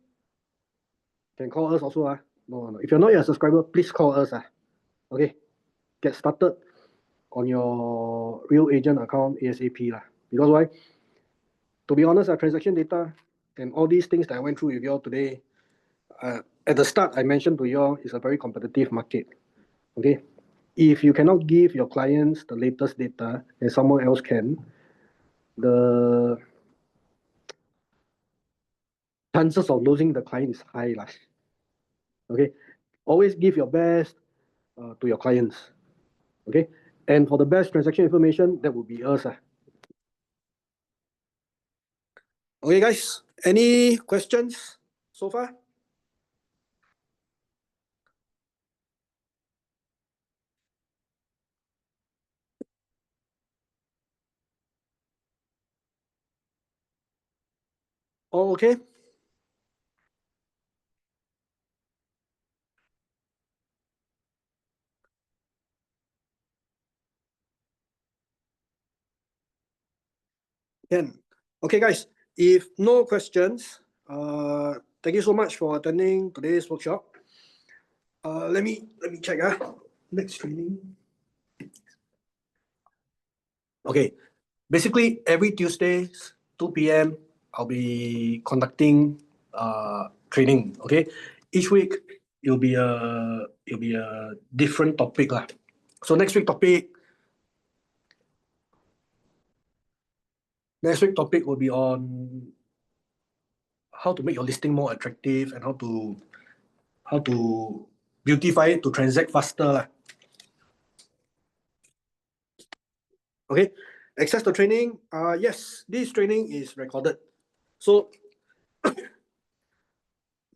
Speaker 1: can call us also. No. If you're not yet a subscriber, please call us. Okay, get started on your RealAgent account ASAP. Because why? To be honest, our transaction data and all these things that I went through with you all today, at the start, I mentioned to you all, it's a very competitive market. Okay? If you cannot give your clients the latest data and someone else can, the chances of losing the client is high. Okay? Always give your best to your clients. Okay? And for the best transaction information, that would be us. Okay, guys, any questions so far? All okay? Can. Okay, guys, if no questions, thank you so much for attending today's workshop. Let me check. Next training. Okay, basically every Tuesdays, 2 p.m., I'll be conducting training. Okay, each week it'll be a different topic lah. So next week topic will be on how to make your listing more attractive and how to beautify it to transact faster. Okay, access the training. Yes, this training is recorded. So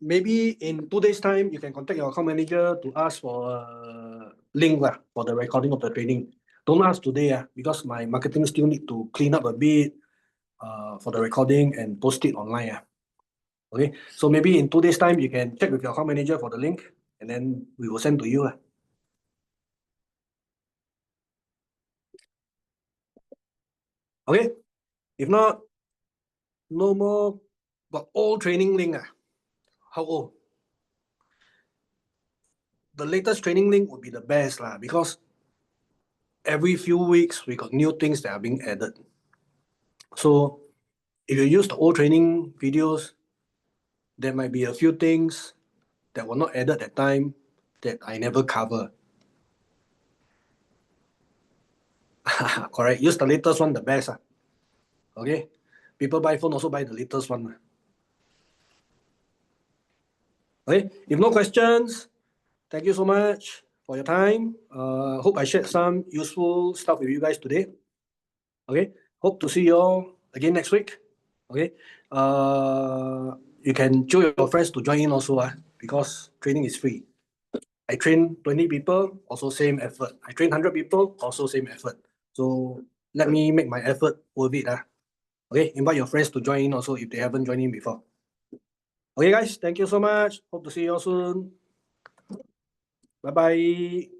Speaker 1: maybe in 2 days' time, you can contact your account manager to ask for a link for the recording of the training. Don't ask today because my marketing still need to clean up a bit for the recording and post it online. Okay, so maybe in 2 days' time, you can check with your account manager for the link and then we will send to you. Okay, if not, no more, but all training link. How old? The latest training link would be the best because every few weeks we got new things that are being added. So if you use the old training videos, there might be a few things that were not added at that time that I never cover. Correct. Use the latest one, the best. Okay. People buy phone also buy the latest one. Okay. If no questions, thank you so much for your time. Hope I shared some useful stuff with you guys today. Okay. Hope to see you all again next week. Okay. You can show your friends to join in also, because training is free. I train 20 people, also same effort. I train 100 people, also same effort. So let me make my effort worth it. Okay, invite your friends to join in also if they haven't joined in before. Okay, guys, thank you so much. Hope to see you all soon. Bye-bye.